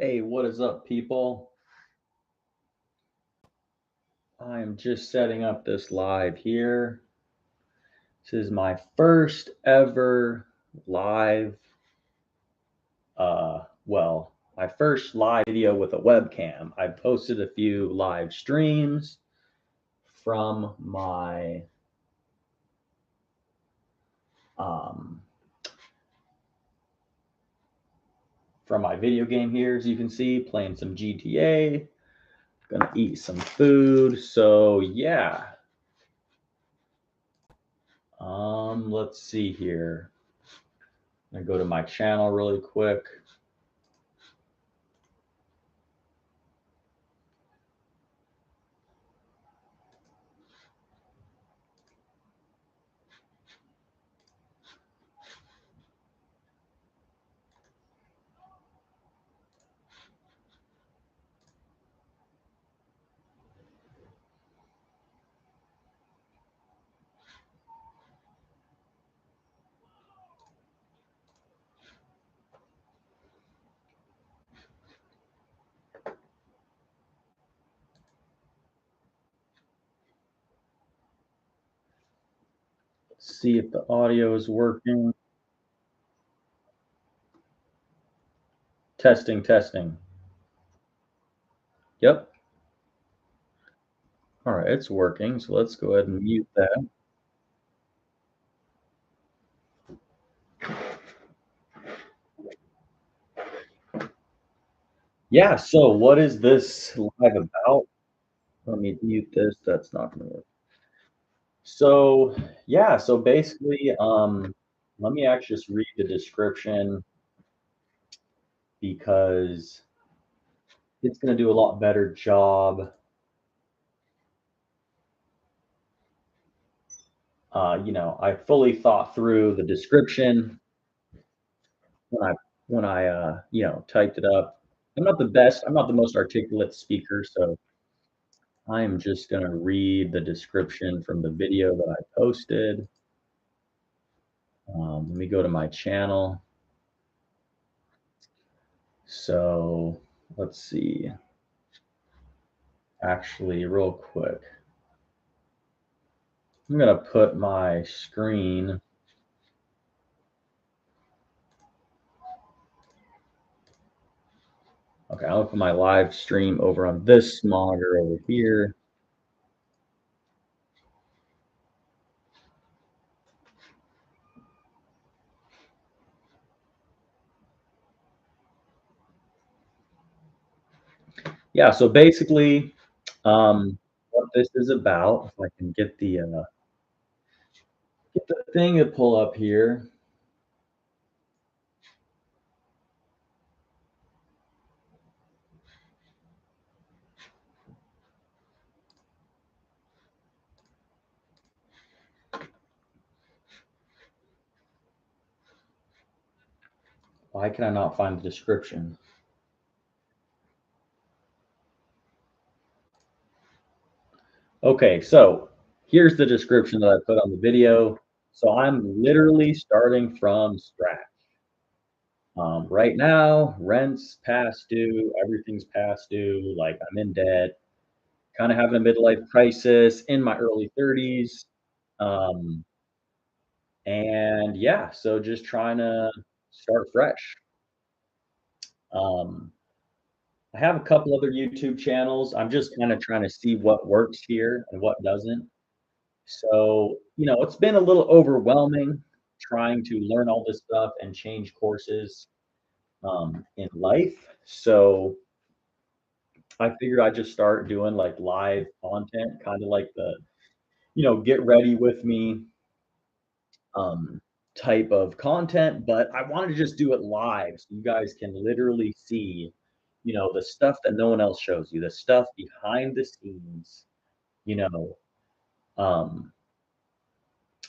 Hey, what is up, people? I am just setting up this live here. This is my first ever live, my first live video with a webcam. I posted a few live streams from my um, video game here, as you can see, playing some GTA. Gonna eat some food. So yeah. Let's see here. I'm gonna go to my channel really quick. See if the audio is working. Testing, testing. Yep. All right, it's working. So let's go ahead and mute that. Yeah, so what is this live about? Let me mute this. That's not going to work. So, yeah, so basically, let me actually just read the description because it's going to do a lot better job. I fully thought through the description when I typed it up. I'm not the best. I'm not the most articulate speaker, so I'm just going to read the description from the video that I posted. Let me go to my channel. So let's see. Actually, real quick, I'm going to put my screen. Okay, I'll put my live stream over on this monitor over here. Yeah, so basically, what this is about, if I can get the thing to pull up here. Why can I not find the description? Okay, so here's the description that I put on the video. So I'm literally starting from scratch. Right now, rent's past due, everything's past due, like I'm in debt, kind of having a midlife crisis in my early 30s. Um, and yeah, so just trying to start fresh. Um, I have a couple other YouTube channels. I'm just kind of trying to see what works here and what doesn't. So, it's been a little overwhelming trying to learn all this stuff and change courses in life. So, I figured I'd just start doing like live content, kind of like the, get ready with me um, type of content. But I wanted to just do it live so you guys can literally see, the stuff that no one else shows you, the stuff behind the scenes, you know, um,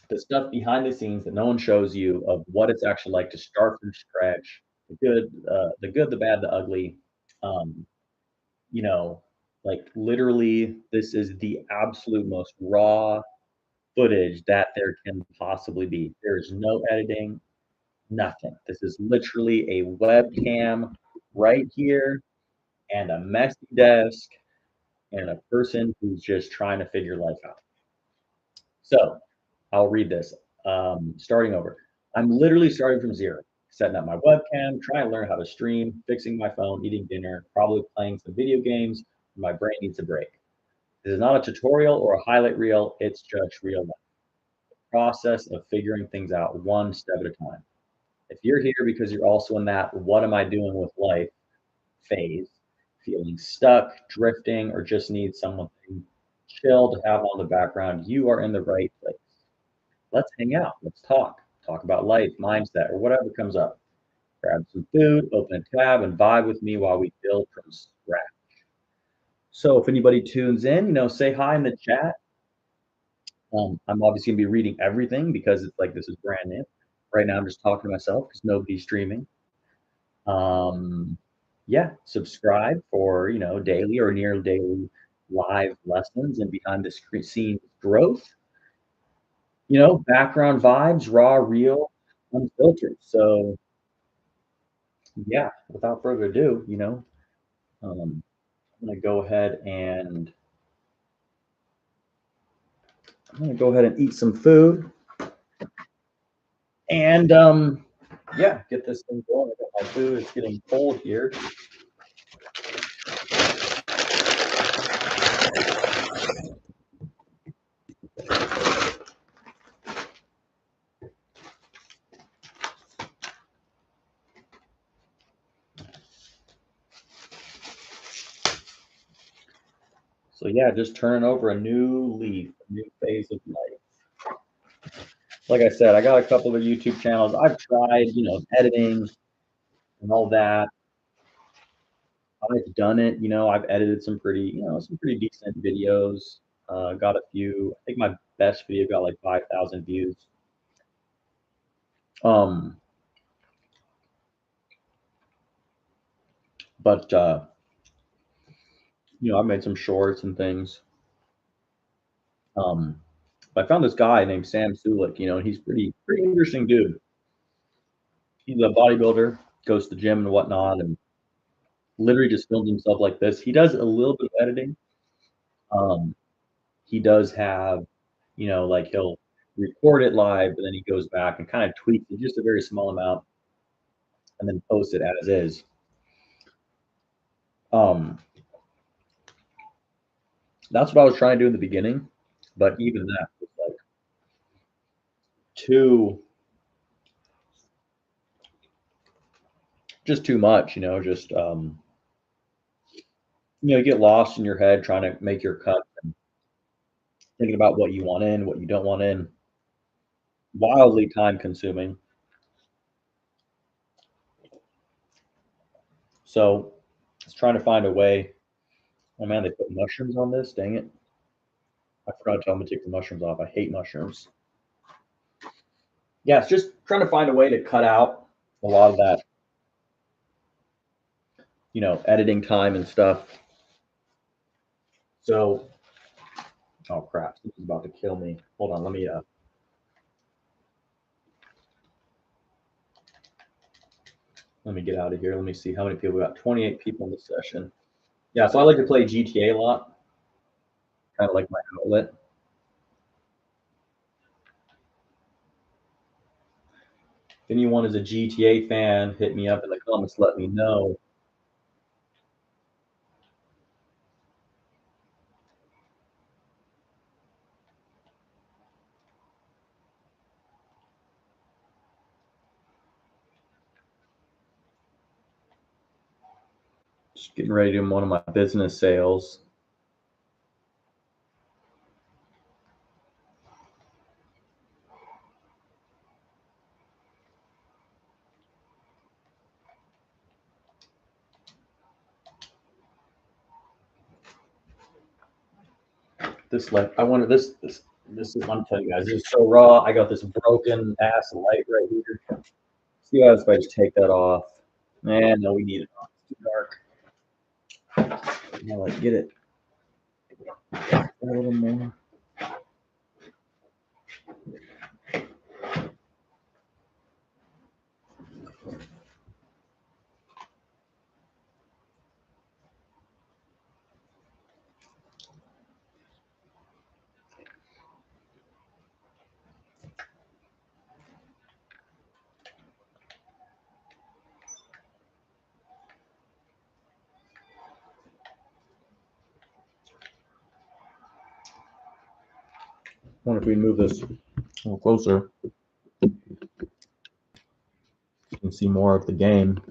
the stuff behind the scenes that no one shows you of what it's actually like to start from scratch, the good, the bad, the ugly. Um, you know, like literally, this is the absolute most raw footage that there can possibly be. There is no editing, nothing. This is literally a webcam right here, and a messy desk, and a person who's just trying to figure life out. So I'll read this. Starting over. I'm literally starting from zero, setting up my webcam, trying to learn how to stream, fixing my phone, eating dinner, probably playing some video games. My brain needs a break. This is not a tutorial or a highlight reel. It's just real life. Process of figuring things out one step at a time. If you're here because you're also in that what am I doing with life phase, feeling stuck, drifting, or just need someone chill to have on the background, you are in the right place. Let's hang out. Let's talk about life, mindset, or whatever comes up. Grab some food, open a tab, and vibe with me while we build from scratch. So if anybody tunes in, say hi in the chat. I'm obviously gonna be reading everything because it's like this is brand new. Right now, I'm just talking to myself because nobody's streaming. Yeah, subscribe for daily or near daily live lessons and behind the screen scenes growth. Background vibes, raw, real, unfiltered. So yeah, without further ado, I'm gonna go ahead and eat some food and yeah, get this thing going. I got my food. It's getting cold here. So yeah, just turning over a new leaf, a new phase of life. Like I said, I got a couple of YouTube channels. I've tried, editing and all that. I've done it. I've edited some pretty decent videos. Got a few. I think my best video got like 5,000 views. Um, but I made some shorts and things. But I found this guy named Sam Sulik. And he's pretty interesting dude. He's a bodybuilder, goes to the gym and whatnot, and literally just films himself like this. He does a little bit of editing. Um, he does have, like he'll record it live, but then he goes back and kind of tweaks it just a very small amount, and then post it as is. Um, that's what I was trying to do in the beginning, but even that was like too, just too much. You get lost in your head trying to make your cut and thinking about what you want in, what you don't want in. Wildly time consuming. So I was trying to find a way. Oh man, they put mushrooms on this. Dang it. I forgot to tell them to take the mushrooms off. I hate mushrooms. Yeah, it's just trying to find a way to cut out a lot of that, editing time and stuff. So, oh crap, this is about to kill me. Hold on, let me get out of here. Let me see how many people we got. 28 people in the session. Yeah, so I like to play GTA a lot, kind of like my outlet. If anyone is a GTA fan, hit me up in the comments. Let me know. Just getting ready to do one of my business sales. I wanted this is, I'm telling you guys, this is so raw. I got this broken ass light right here. See how if I just take that off. Man, no, we need it on. It's too dark. Now let's get it a little more. wonder if we move this a little closer. You can see more of the game.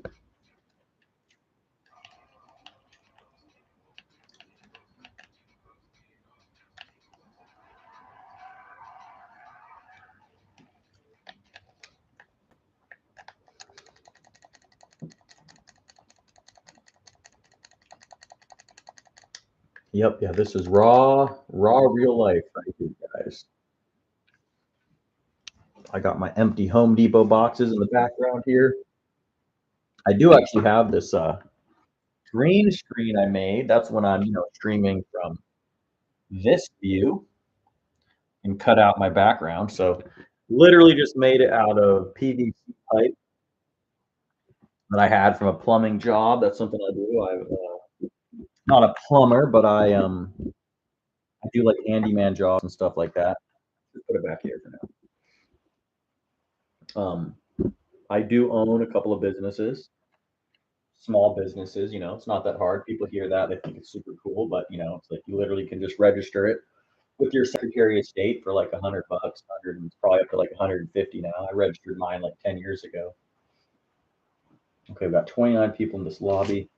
Yep, yeah, this is raw real life right here, guys. I got my empty Home Depot boxes in the background here. I do actually have this green screen I made. That's when I'm, streaming from this view and cut out my background. So literally just made it out of PVC pipe that I had from a plumbing job. That's something I do. I'm not a plumber, but I do like handyman jobs and stuff like that. Just put it back here for now. I do own a couple of businesses, small businesses. It's not that hard. People hear that, they think it's super cool, but it's like you literally can just register it with your Secretary of State for like $100, 100, and it's probably up to like 150 now. I registered mine like 10 years ago. Okay, we've got 29 people in this lobby.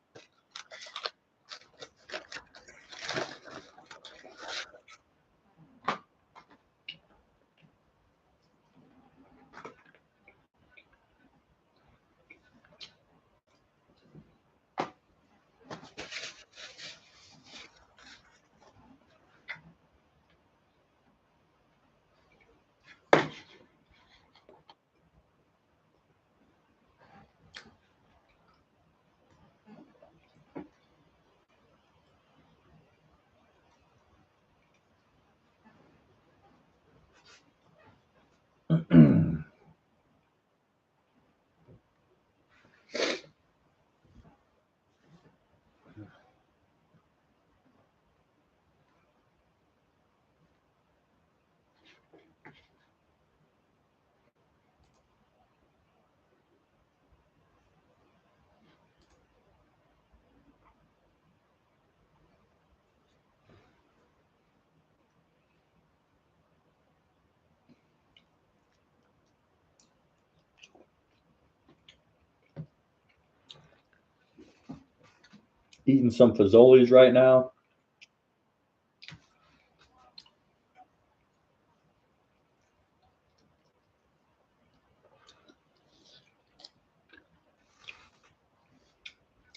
Eating some Fazoli's right now.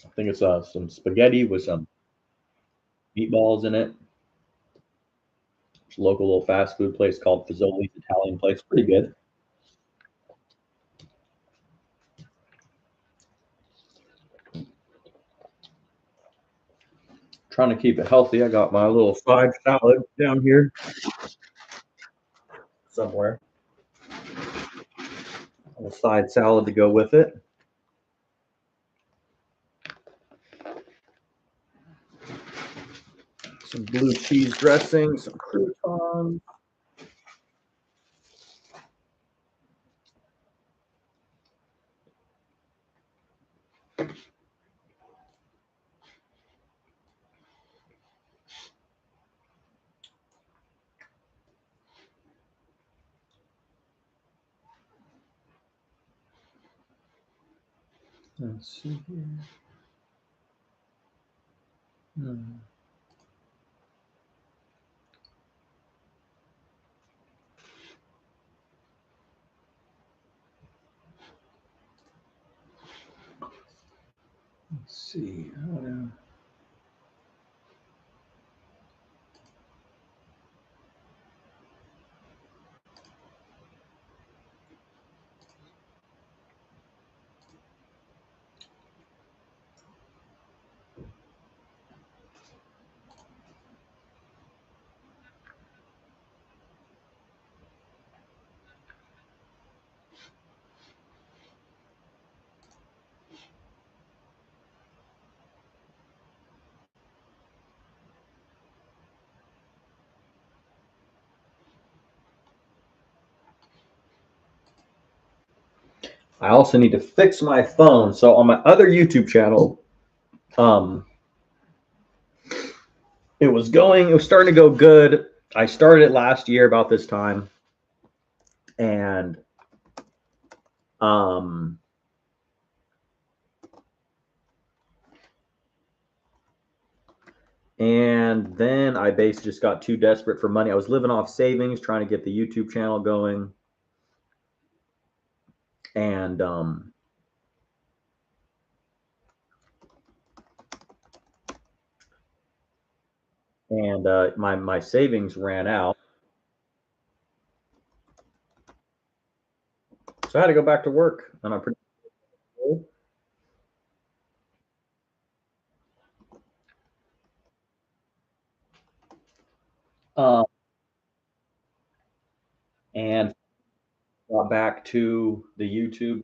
I think it's some spaghetti with some meatballs in it. It's a local little fast food place called Fazoli's Italian place. Pretty good. Trying to keep it healthy. I got my little side salad down here somewhere. A little side salad to go with it. Some blue cheese dressing, some croutons. Let's see here. Let's see. I also need to fix my phone. So on my other YouTube channel, it was starting to go good I started it last year about this time, and um, and then I basically just got too desperate for money. I was living off savings, trying to get the YouTube channel going, and my savings ran out, so I had to go back to work, and I'm pretty old. Um, and got back to the YouTube.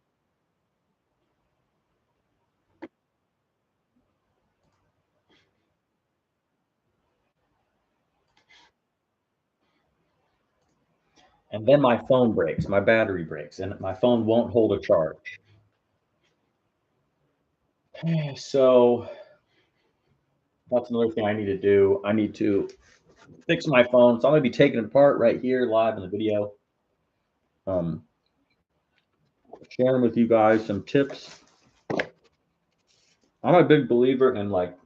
And then my phone breaks, my battery breaks, and my phone won't hold a charge. So that's another thing I need to do. I need to fix my phone. So I'm gonna be taking it apart right here live in the video. Um, Sharing with you guys some tips. I'm a big believer in like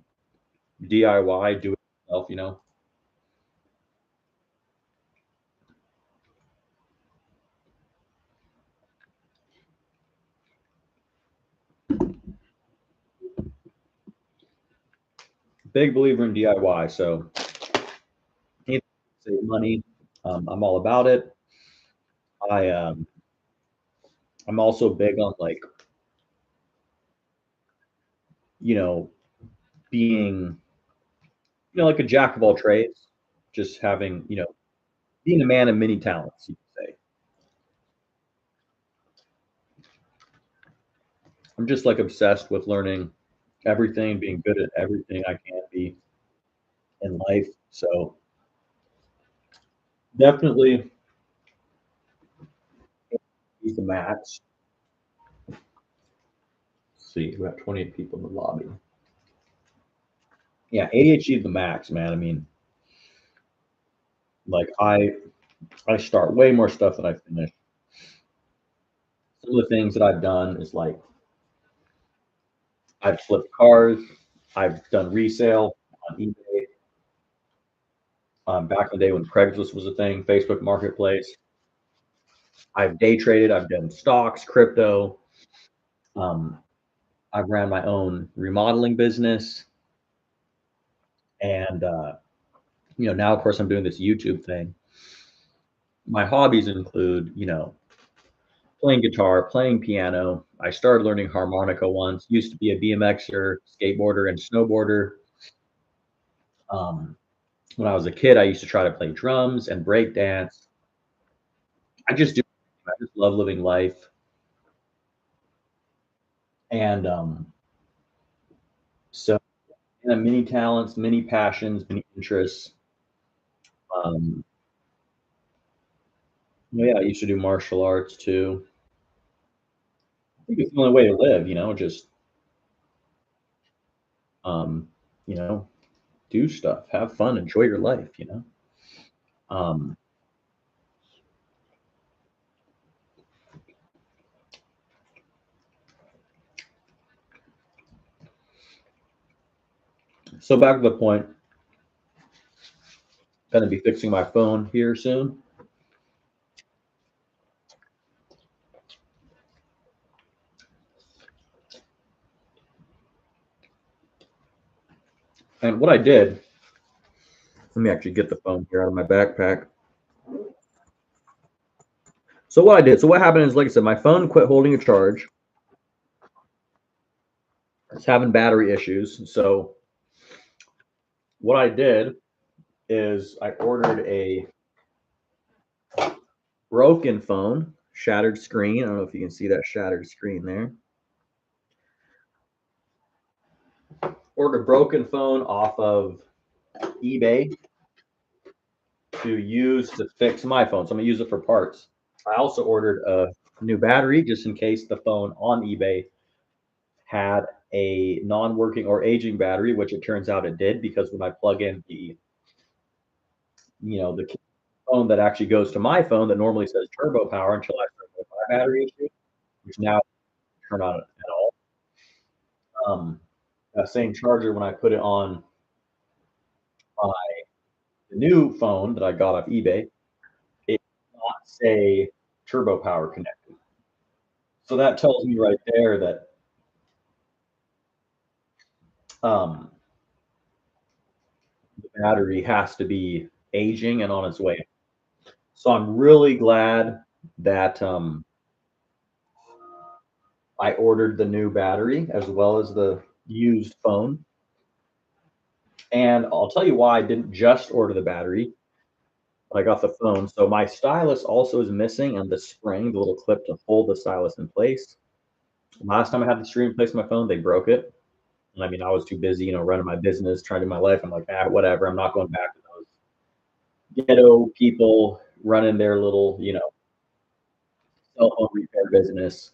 DIY, do it yourself, you know. Big believer in DIY. So anything to save money, I'm all about it. I I'm also big on like, you know, being, like a jack of all trades, just having, being a man of many talents, you could say. I'm just like obsessed with learning everything, being good at everything I can be in life. So definitely use the max. Let's see, we got 28 people in the lobby. Yeah, ADHD is the max, man. I mean, like I start way more stuff than I finish. Some of the things that I've done is like I've flipped cars, I've done resale on eBay. Back in the day when Craigslist was a thing, Facebook Marketplace. I've day traded. I've done stocks, crypto. Um, I've ran my own remodeling business, and now of course I'm doing this YouTube thing. My hobbies include, playing guitar, playing piano. I started learning harmonica once. Used to be a BMXer, skateboarder, and snowboarder. Um, when I was a kid, I used to try to play drums and break dance. I just do. I just love living life, and so many talents, many passions, many interests. Um, yeah, I used to do martial arts too. I think it's the only way to live, just um, you know, do stuff, have fun, enjoy your life. Um, so back to the point, gonna be fixing my phone here soon. And what I did, let me actually get the phone here out of my backpack. So what happened is, like I said, my phone quit holding a charge. It's having battery issues. So what I did is I ordered a broken phone, shattered screen. I don't know if you can see that shattered screen there. Ordered a broken phone off of eBay to use to fix my phone. So I'm gonna use it for parts. I also ordered a new battery just in case the phone on eBay had a non-working or aging battery, which it turns out it did, because when I plug in the phone that actually goes to my phone that normally says turbo power until I start with my battery issue, which now turn on at all. That same charger, when I put it on my the new phone that I got off eBay, it does not say turbo power connected. So that tells me right there that um, the battery has to be aging and on its way. So I'm really glad that I ordered the new battery as well as the used phone. And I'll tell you why I didn't just order the battery. I got the phone. So my stylus also is missing and the spring, the little clip to hold the stylus in place. Last time I had the screen in place on my phone, they broke it. And I mean, I was too busy, running my business, trying to do my life. I'm like, whatever. I'm not going back to those ghetto people running their little, cell phone repair business.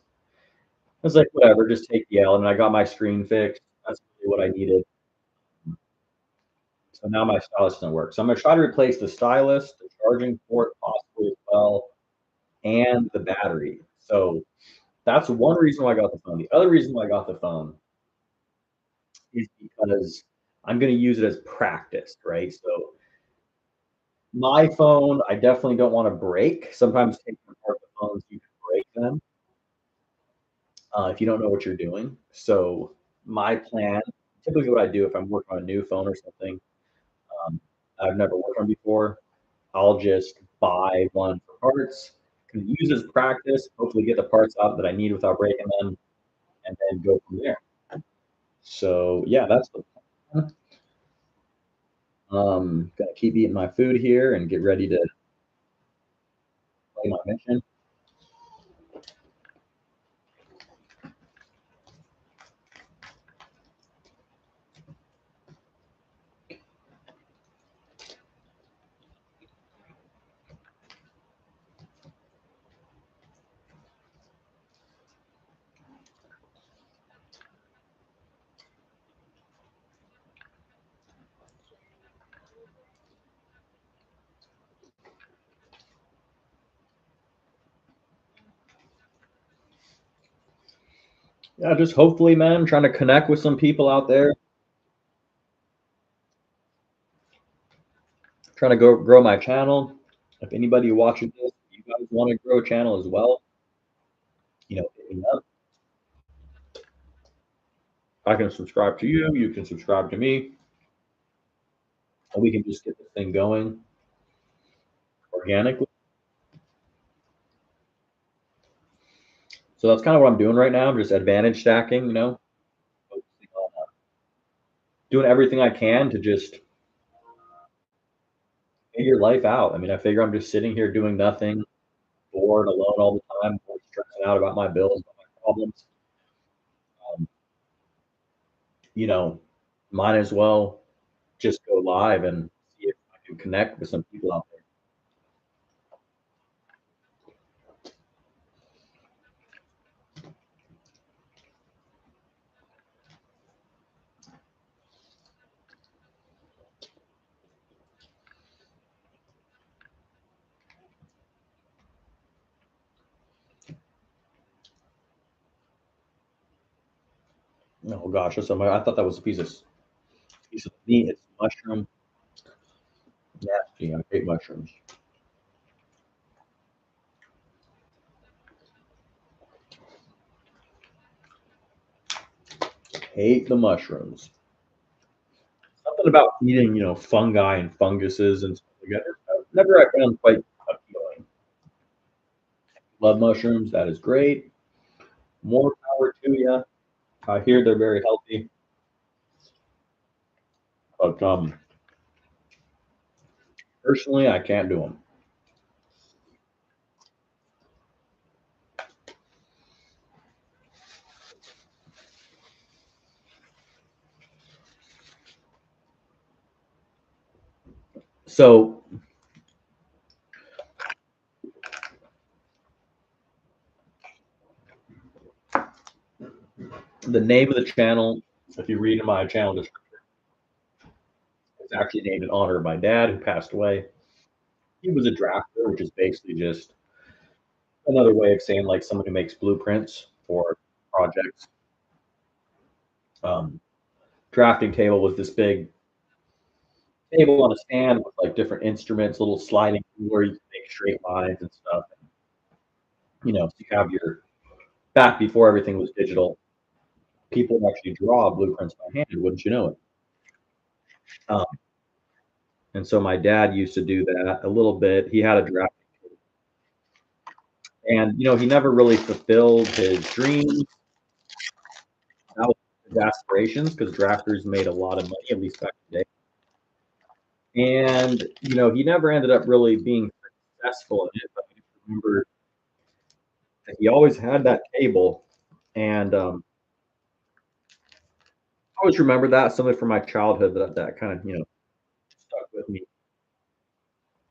I was like, whatever, just take the L. And I got my screen fixed. That's really what I needed. So now my stylus doesn't work. So I'm gonna try to replace the stylus, the charging port possibly as well, and the battery. So that's one reason why I got the phone. The other reason why I got the phone is because I'm gonna use it as practice, right? So my phone, I definitely don't want to break. Sometimes taking apart the phones, you can break them if you don't know what you're doing. So my plan, typically what I do if I'm working on a new phone or something, um, I've never worked on before, I'll just buy one for parts, can use as practice, hopefully get the parts out that I need without breaking them, and then go from there. So yeah, that's the plan. Gonna keep eating my food here and get ready to play my mission. Yeah, just hopefully, man, trying to connect with some people out there, trying to grow my channel. If anybody watching this, you guys want to grow a channel as well, hit me up. I can subscribe to you. You can subscribe to me, and we can just get this thing going organically. So that's kind of what I'm doing right now. I'm just advantage stacking, focusing on doing everything I can to just figure life out. I mean, I figure I'm just sitting here doing nothing, bored, alone all the time, stressing out about my bills, about my problems. Um, you know, might as well just go live and see if I can connect with some people out there. Oh gosh, I thought that was a piece of meat. It's mushroom. Nasty. I hate mushrooms. Hate the mushrooms. Something about eating, fungi and funguses and stuff like that. Never I found quite appealing. Love mushrooms. That is great. More power to you. I hear they're very healthy, but personally, I can't do them. So the name of the channel, if you read in my channel description, it's actually named in honor of my dad who passed away. He was a drafter, which is basically just another way of saying like someone who makes blueprints for projects. Um, Drafting table was this big table on a stand with like different instruments, little sliding where you can make straight lines and stuff. So you have your back before everything was digital. People would actually draw blueprints by hand, wouldn't you know it? Um, and so my dad used to do that a little bit. He had a draft, and he never really fulfilled his dreams. That was his aspirations because drafters made a lot of money, at least back in the day. And he never ended up really being successful in it. But I remember that he always had that table, and I always remember that something from my childhood that kind of stuck with me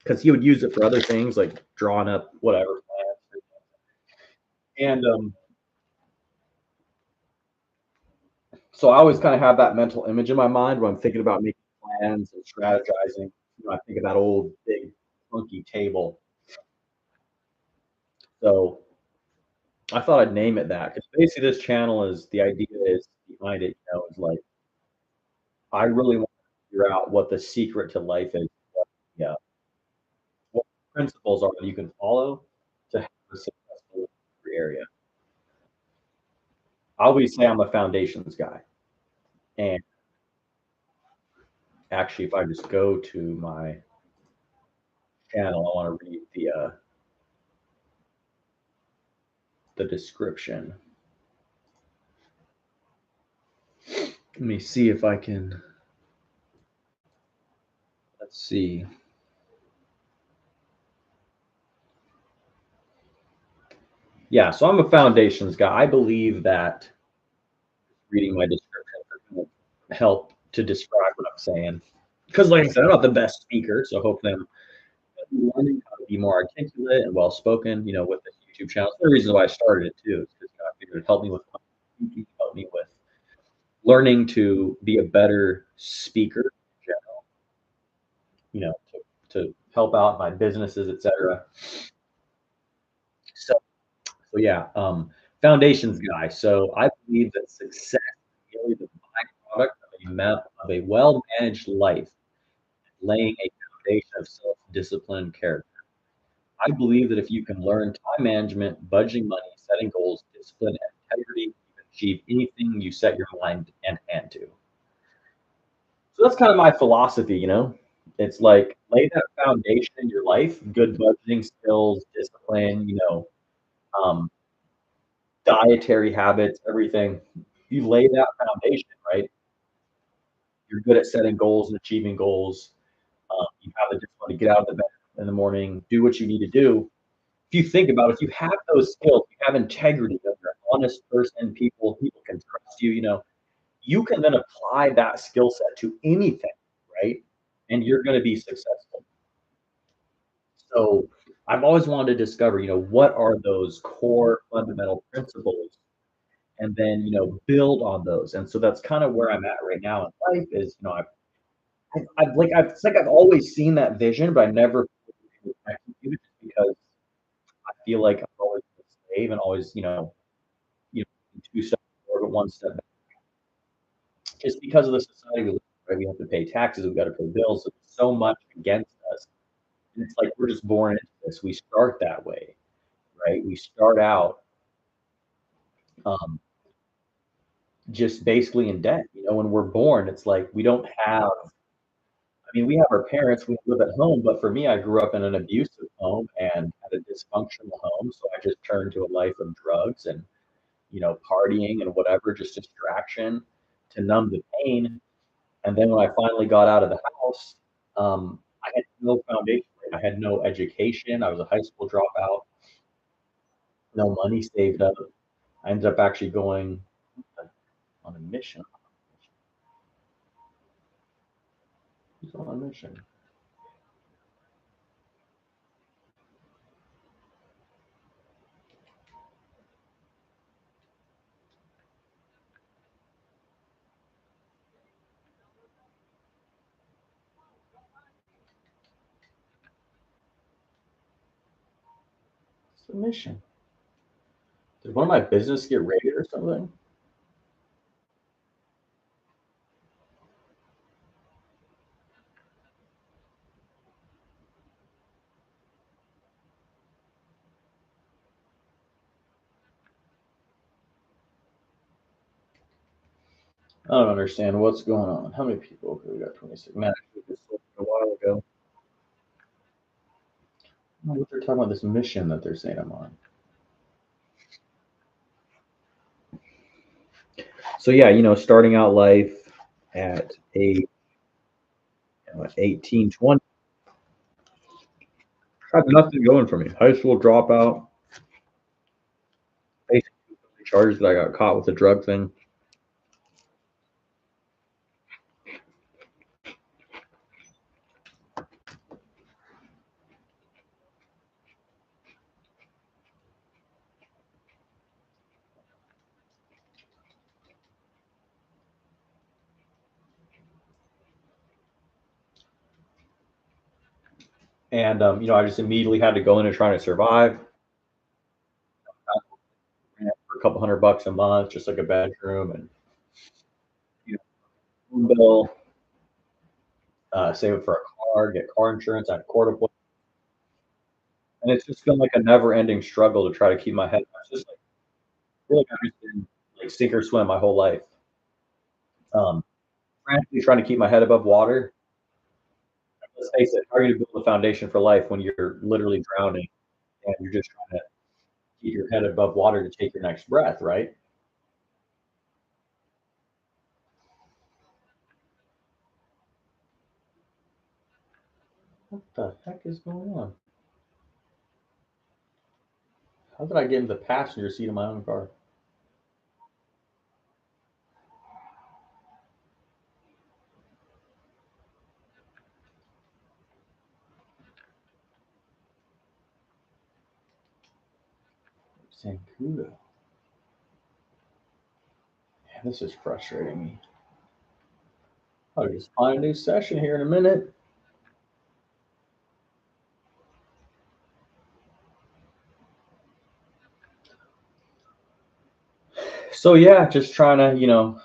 because he would use it for other things like drawing up whatever plans. And so I always kind of have that mental image in my mind when I'm thinking about making plans and strategizing. I think of that old big funky table. So I thought I'd name it that because basically this channel is the idea is behind it. Is like I really want to figure out what the secret to life is. Yeah, what principles are that you can follow to have a successful area. I always say I'm a foundations guy, and actually, if I just go to my channel, I want to read the description. Let me see if I can. Let's see. Yeah, so I'm a foundations guy. I believe that reading my description will help to describe what I'm saying. Because, like I said, I'm not the best speaker, so hopefully I'm learning how to be more articulate and well spoken. With this YouTube channel. It's one of the reasons why I started it too. Is because I figured it'd help me with speaking, help me with learning to be a better speaker in general. To help out my businesses, etc. So yeah, foundations guy. So I believe that success is really the byproduct of a well-managed life, laying a foundation of self-discipline and character. I believe that if you can learn time management, budgeting money, setting goals, discipline, and integrity, you can achieve anything you set your mind and hand to. So that's kind of my philosophy. It's like lay that foundation in your life, good budgeting skills, discipline, um, dietary habits, everything. You lay that foundation, right? You're good at setting goals and achieving goals. You have the discipline to get out of the bed in the morning, do what you need to do. If you think about it, if you have those skills, you have integrity, you're an honest person, people can trust you, you can then apply that skill set to anything, right? And you're going to be successful. So I've always wanted to discover, what are those core fundamental principles and then build on those. And so that's kind of where I'm at right now in life is it's like I've always seen that vision, but I never executed it because I feel like I'm always a slave and always two steps forward but one step back. Just because of the society we live in, right? We have to pay taxes, we've got to pay bills, so there's so much against us. And it's like we're just born into this. We start that way, right? We start out um, just basically in debt. When we're born, it's like we don't have. I mean, we have our parents, we live at home, but for me, I grew up in an abusive home and had a dysfunctional home, so I just turned to a life of drugs and partying and whatever, just distraction to numb the pain. And then when I finally got out of the house, I had no foundation. I had no education. I was a high school dropout, no money saved up. I ended up actually going on a mission. Who's on a mission? the mission? Did one of my business get raided or something? I don't understand what's going on. How many people? Okay, we got 26. Man, I should have just looked a while ago. I don't know what they're talking about this mission that they're saying I'm on. So yeah, starting out life at 18, 20, had nothing going for me. High school dropout, basically charged that I got caught with the drug thing. And I just immediately had to go in and try to survive. For a couple $100 a month, just like a bedroom and phone bill, save it for a car, get car insurance, I had court appointment. And it's just been like a never-ending struggle to try to keep my head. It's just like I feel like I've just been like sink or swim my whole life. Um, Frantically trying to keep my head above water. Let's face it, how are you going to build a foundation for life when you're literally drowning and you're just trying to keep your head above water to take your next breath, right? What the heck is going on? How did I get into the passenger seat of my own car? Sankudo. Man, this is frustrating me. I'll just find a new session here in a minute. So yeah, just trying to,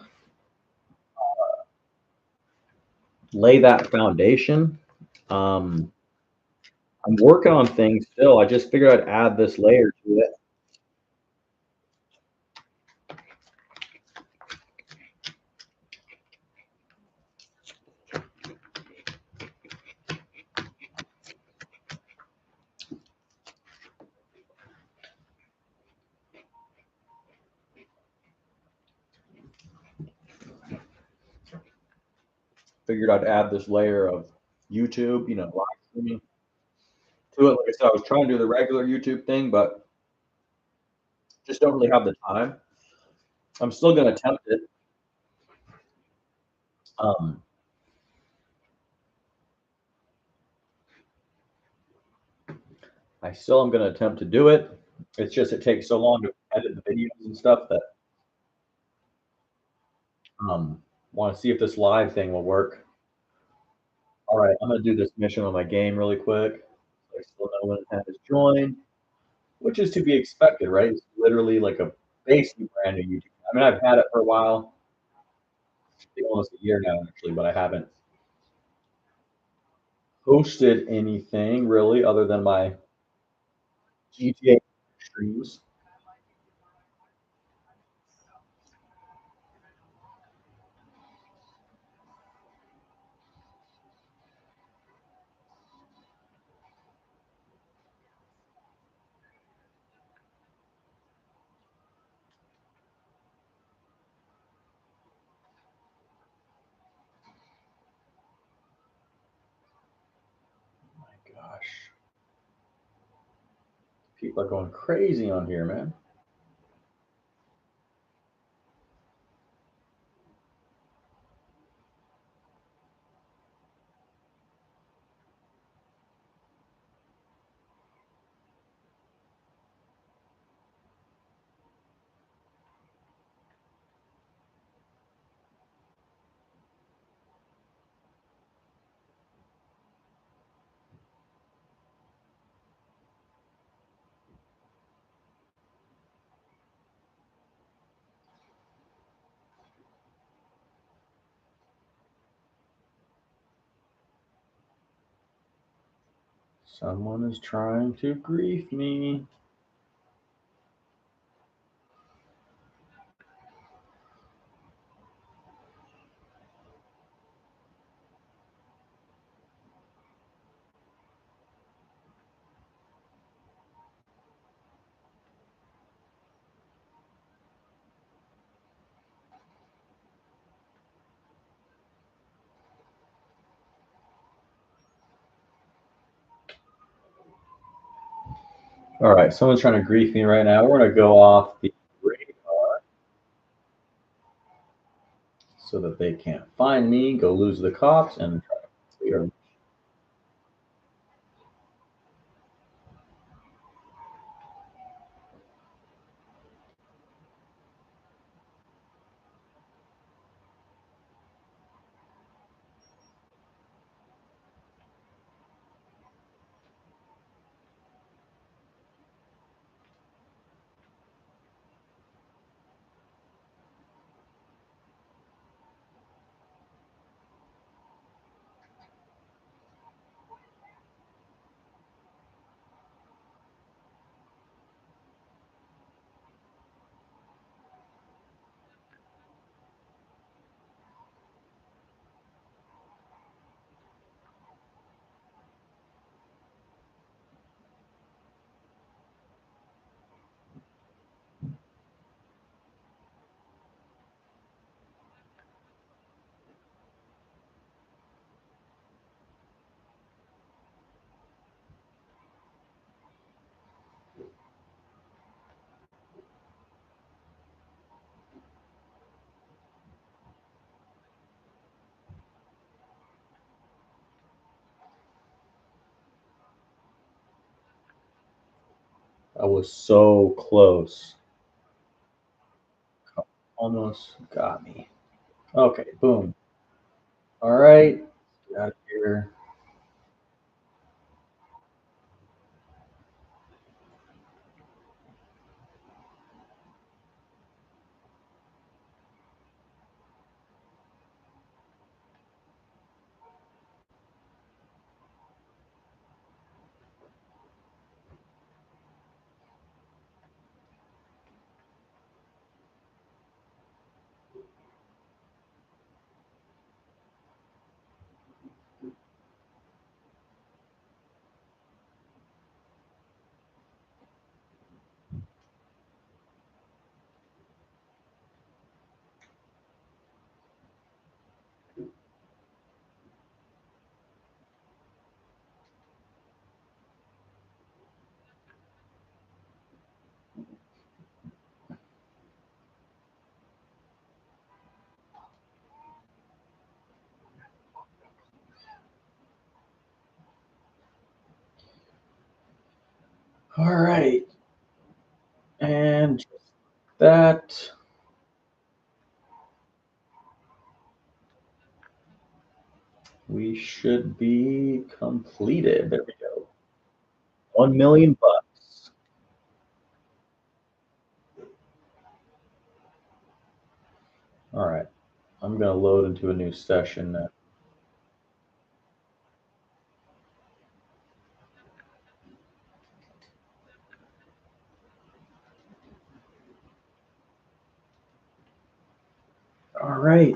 lay that foundation. Um, I'm working on things still. I just figured I'd add this layer to it. Figured I'd add this layer of YouTube, live streaming to it. Like I said, I was trying to do the regular YouTube thing, but just don't really have the time. I'm still going to attempt it. Um, I still am going to attempt to do it. It's just it takes so long to edit the videos and stuff that want to see if this live thing will work. All right, I'm going to do this mission on my game really quick. I still know when it has joined, which is to be expected, right? It's literally like a basically brand new YouTube. I mean, I've had it for a while, I think almost a year now, actually, but I haven't posted anything really other than my GTA streams. Oh my gosh, people are going crazy on here, man. Someone is trying to grief me. All right, someone's trying to grief me right now. We're going to go off the radar so that they can't find me, go lose the cops, and try to clear. I was so close. Almost got me. Okay, boom. All right, get out of here. All right, and just that. We should be completed. There we go. 1 million bucks. All right. I'm going to load into a new session now. All right.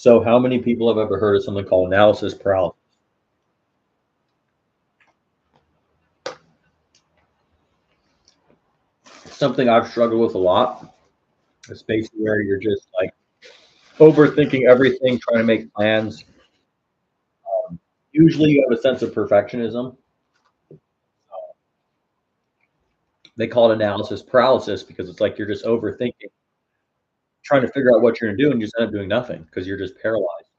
So how many people have ever heard of something called analysis paralysis? Something I've struggled with a lot. It's basically where you're just like overthinking everything, trying to make plans. Usually you have a sense of perfectionism. They call it analysis paralysis because it's like you're just overthinking, trying to figure out what you're going to do, and you just end up doing nothing because you're just paralyzed.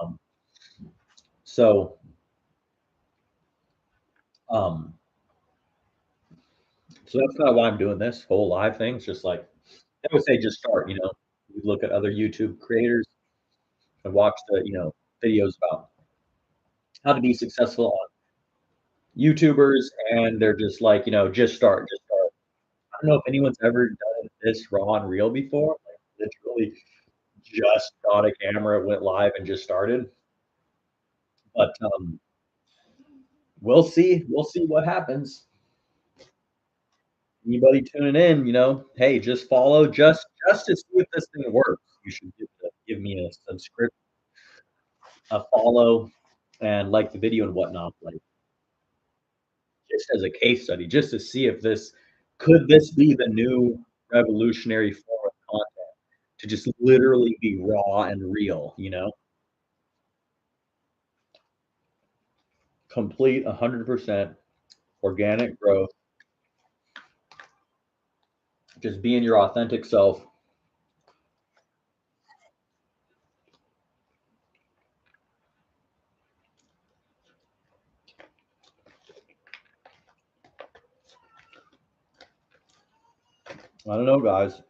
Um, so, um, so that's kind of why I'm doing this whole live thing. It's just like I would say, just start. You look at other YouTube creators and watch the videos about how to be successful on YouTubers, and they're just like just start, just start. I don't know if anyone's ever done this raw and real before. Like literally, just got a camera, went live, and just started. But we'll see. We'll see what happens. Anybody tuning in, hey, just follow just to see if this thing works. You should give me a subscription, a follow, and like the video and whatnot. Like just as a case study, just to see if this be the new revolutionary form of content to just literally be raw and real. Complete 100% organic growth, just being your authentic self. I don't know, guys.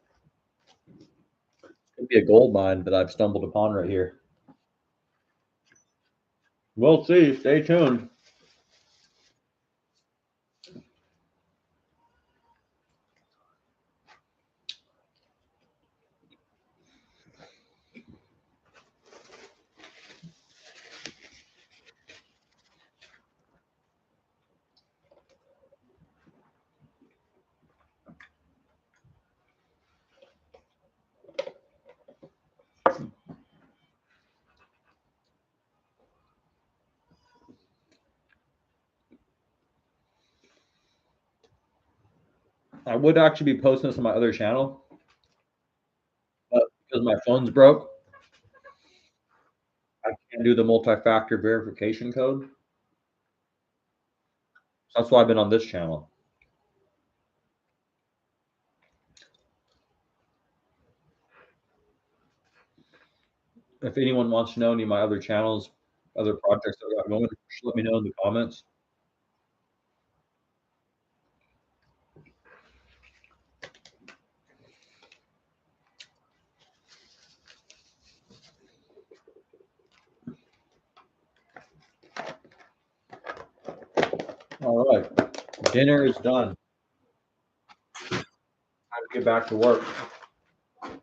Could be a gold mine that I've stumbled upon right here. We'll see. Stay tuned. I would actually be posting this on my other channel, but because my phone's broke, I can't do the multi-factor verification code. So that's why I've been on this channel. If anyone wants to know any of my other channels, other projects that I got going, just let me know in the comments. All right, dinner is done. Time to get back to work. I'm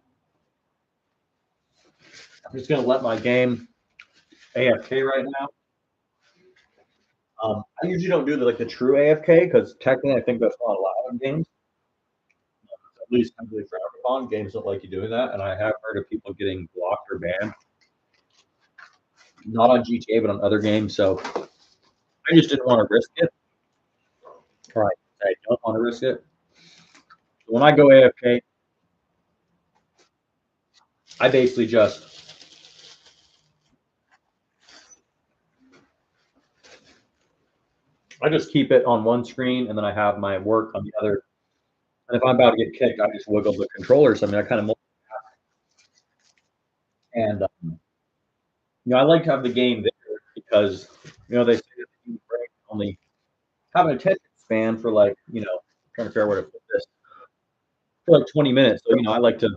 just gonna let my game AFK right now. I usually don't do the true AFK because technically I think that's not allowed in games. At least heavily frowned upon. Games don't like you doing that, and I have heard of people getting blocked or banned. Not on GTA, but on other games. So I just didn't want to risk it. Or I don't want to risk it. When I go AFK, I basically I just keep it on one screen, and then I have my work on the other. And if I'm about to get kicked, I just wiggle the controllers. I mean, I kind of and I like to have the game there because they say that the human brain can only have an attention span for trying to figure out where to put this for 20 minutes. So I like to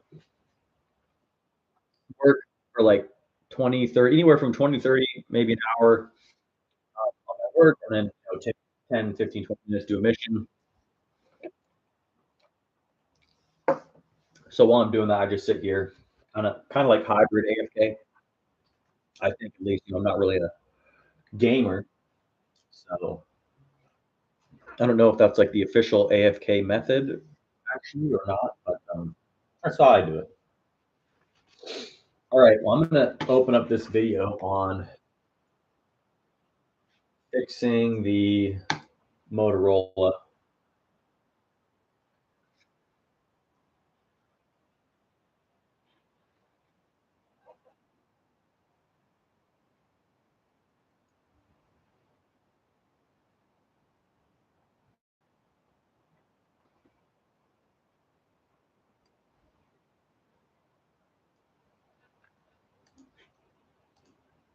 work for 20, 30, anywhere from 20, 30, maybe an hour on my work, and then take 10, 15, 20 minutes to do a mission. So while I'm doing that, I just sit here, kind of like hybrid AFK. I think at least I'm not really a gamer, so I don't know if that's like the official AFK method actually or not, but that's how I do it. All right, well, I'm going to open up this video on fixing the Motorola.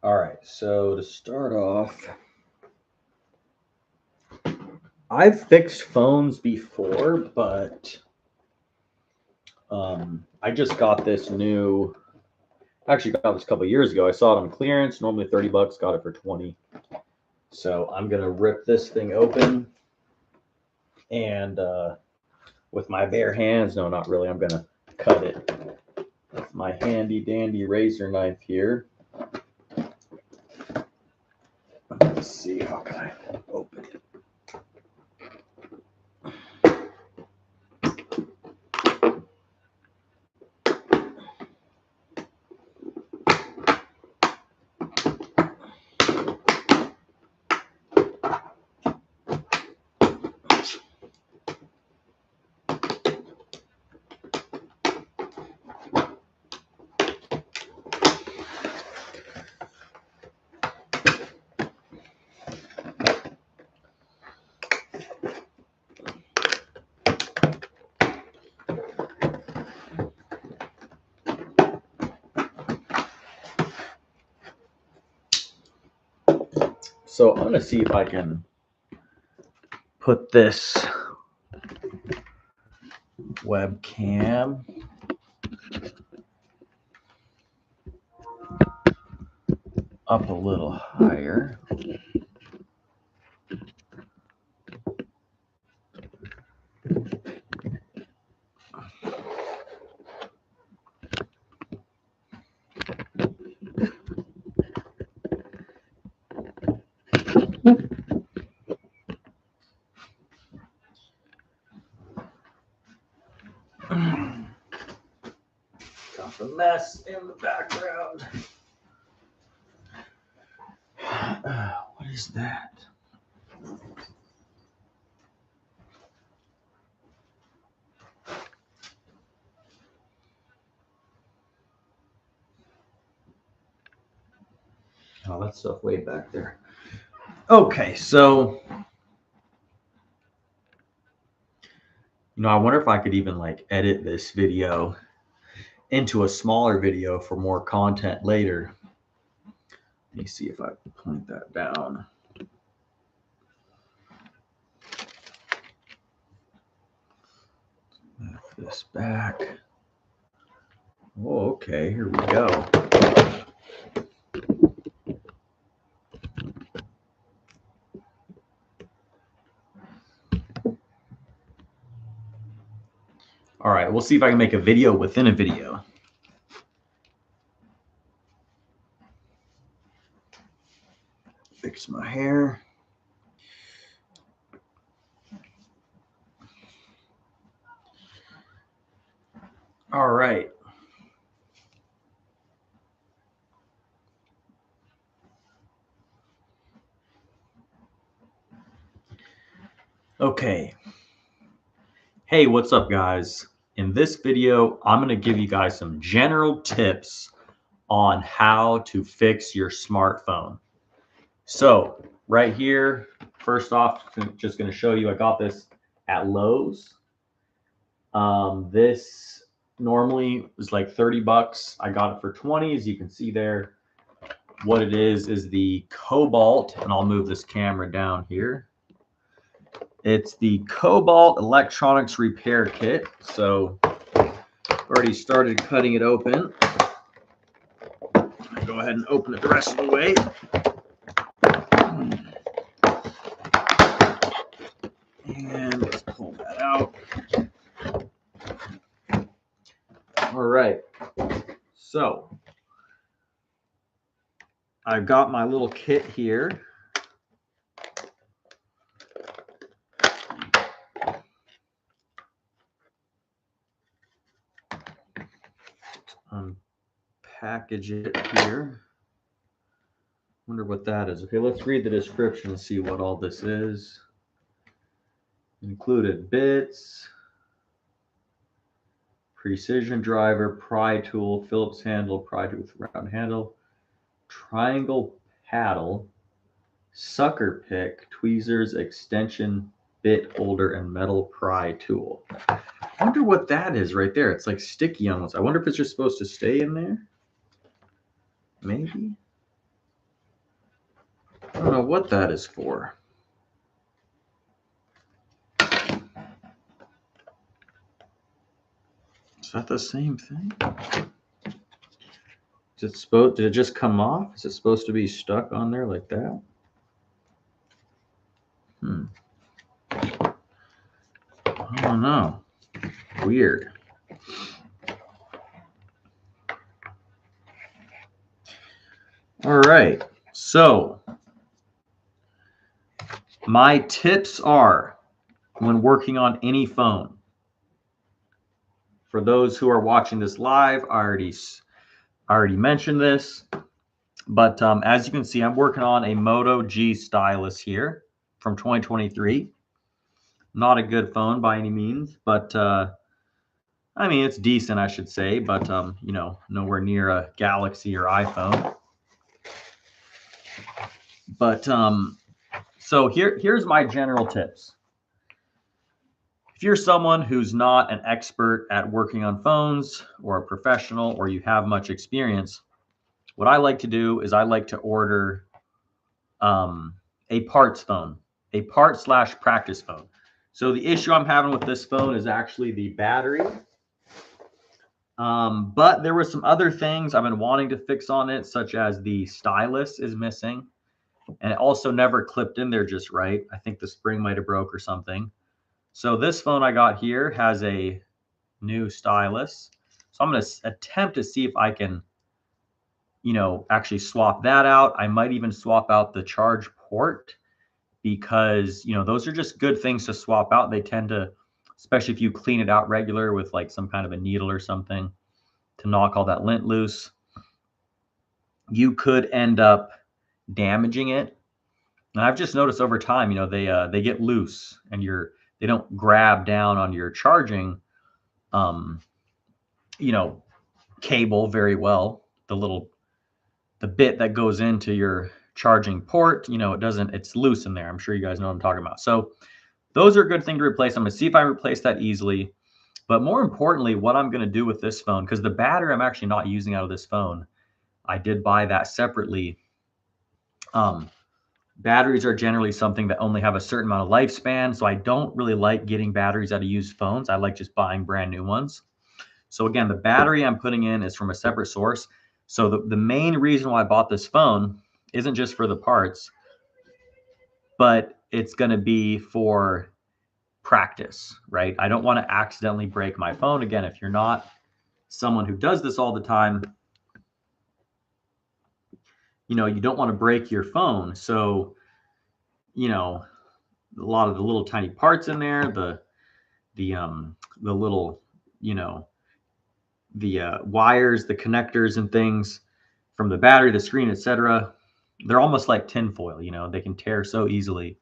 All right, so to start off, I've fixed phones before, but I just got this new. Actually, got this a couple of years ago. I saw it on clearance, normally 30 bucks, got it for 20. So I'm gonna rip this thing open, and with my bare hands, no, not really. I'm gonna cut it with my handy dandy razor knife here. Let's see, how can I open it? So I'm gonna see if I can put this webcam up a little higher. Got the mess in the background. What is that? Oh, that stuff way back there. Okay, so I wonder if I could even like edit this video into a smaller video for more content later. Let me see if I can point that down. Move this back. Oh, okay, here we go. All right, we'll see if I can make a video within a video. Fix my hair. All right. Okay. Hey, what's up, guys? In this video, I'm going to give you guys some general tips on how to fix your smartphone. So right here, first off, I'm just going to show you, I got this at Lowe's. This normally was like 30 bucks. I got it for 20, as you can see there. What it is the Cobalt, and I'll move this camera down here. It's the Cobalt Electronics Repair Kit. So already started cutting it open. Go ahead and open it the rest of the way. And let's pull that out. All right. So I've got my little kit here. package it here. Wonder what that is. Okay, let's read the description and see what all this is. Included bits, precision driver, pry tool, Phillips handle, pry tool with round handle, triangle paddle, sucker pick, tweezers, extension, bit holder, and metal pry tool. I wonder what that is right there. It's like sticky almost. I wonder if it's just supposed to stay in there. Maybe. I don't know what that is for. Is that the same thing? Did it just come off? Is it supposed to be stuck on there like that? I don't know. Weird. All right. So my tips are when working on any phone. For those who are watching this live, I already mentioned this, but as you can see, I'm working on a Moto G stylus here from 2023. Not a good phone by any means, but I mean, it's decent, I should say, but you know, nowhere near a Galaxy or iPhone. But so here's my general tips. If you're someone who's not an expert at working on phones or a professional or you have much experience, what I like to do is I like to order a parts phone, a part/practice phone. So the issue I'm having with this phone is actually the battery. But there were some other things I've been wanting to fix on it, such as the stylus is missing. And it also never clipped in there just right. I think the spring might have broke or something. So this phone I got here has a new stylus. So I'm going to attempt to see if I can, you know, actually swap that out. I might even swap out the charge port because, you know, those are just good things to swap out. They tend to, especially if you clean it out regular with like some kind of a needle or something to knock all that lint loose, you could end up damaging it. And I've just noticed over time, you know, they get loose and they don't grab down on your charging, you know, cable very well. The bit that goes into your charging port, you know, it's loose in there. I'm sure you guys know what I'm talking about. So those are a good thing to replace. I'm gonna see if I replace that easily. But more importantly, what I'm gonna do with this phone, because the battery I'm actually not using out of this phone, I did buy that separately. Batteries are generally something that only have a certain amount of lifespan. So I don't really like getting batteries out of used phones. I like just buying brand new ones. So again, the battery I'm putting in is from a separate source. So the main reason why I bought this phone isn't just for the parts, but it's going to be for practice, right? I don't want to accidentally break my phone. Again, if you're not someone who does this all the time, you know, you don't want to break your phone. So, you know, a lot of the little tiny parts in there, the little, you know, the wires, the connectors and things from the battery, the screen, etc. They're almost like tinfoil, you know, they can tear so easily.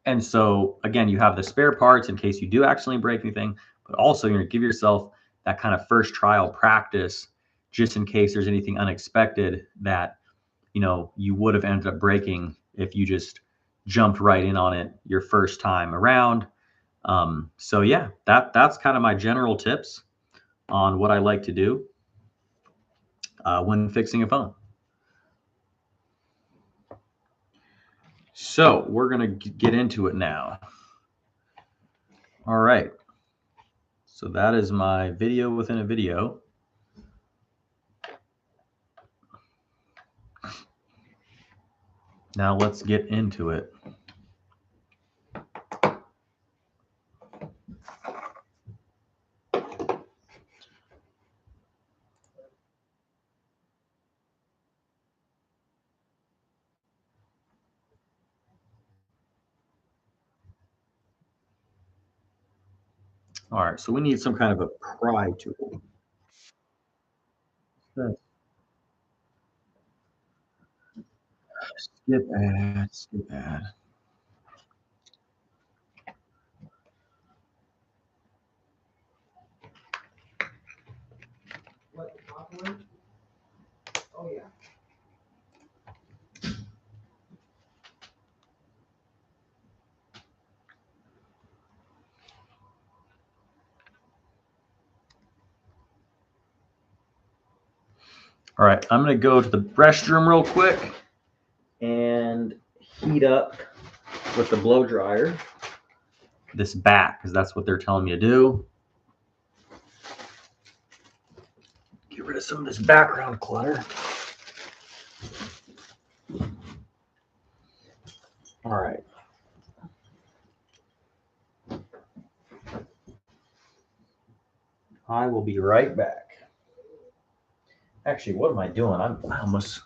And so again, you have the spare parts in case you do accidentally break anything, but also you're gonna give yourself that kind of first trial practice just in case there's anything unexpected that, you know, you would have ended up breaking if you just jumped right in on it your first time around. So yeah, that's kind of my general tips on what I like to do when fixing a phone. So we're gonna get into it now. All right. So that is my video within a video. Now let's get into it. All right, so we need some kind of a pry tool. Skip ad, skip ad. What, the popcorn? Oh, yeah. All right, I'm gonna go to the restroom real quick and heat up with the blow dryer this back, because that's what they're telling me to do. Get rid of some of this background clutter. All right. I will be right back. Actually, what am I doing? I almost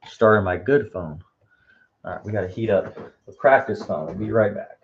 started my good phone. All right, we got to heat up the practice phone. We'll be right back.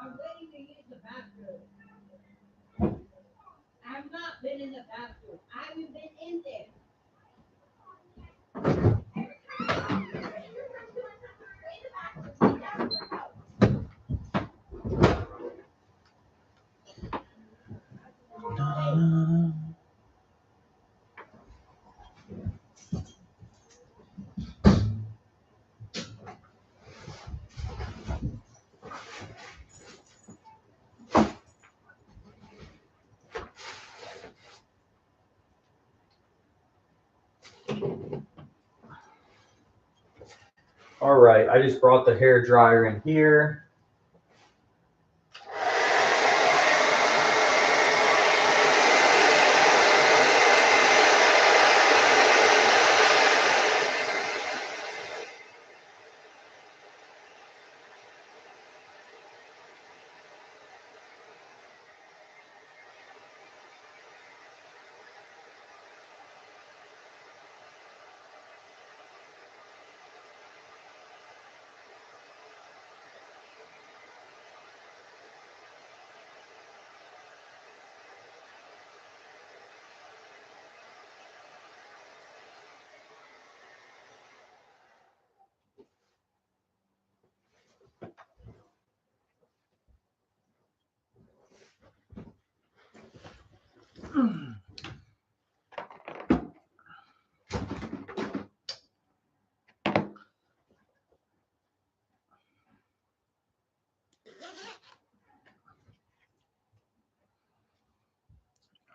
I'm waiting to use the bathroom. I've not been in the bathroom. I haven't been in there. All right, I just brought the hair dryer in here.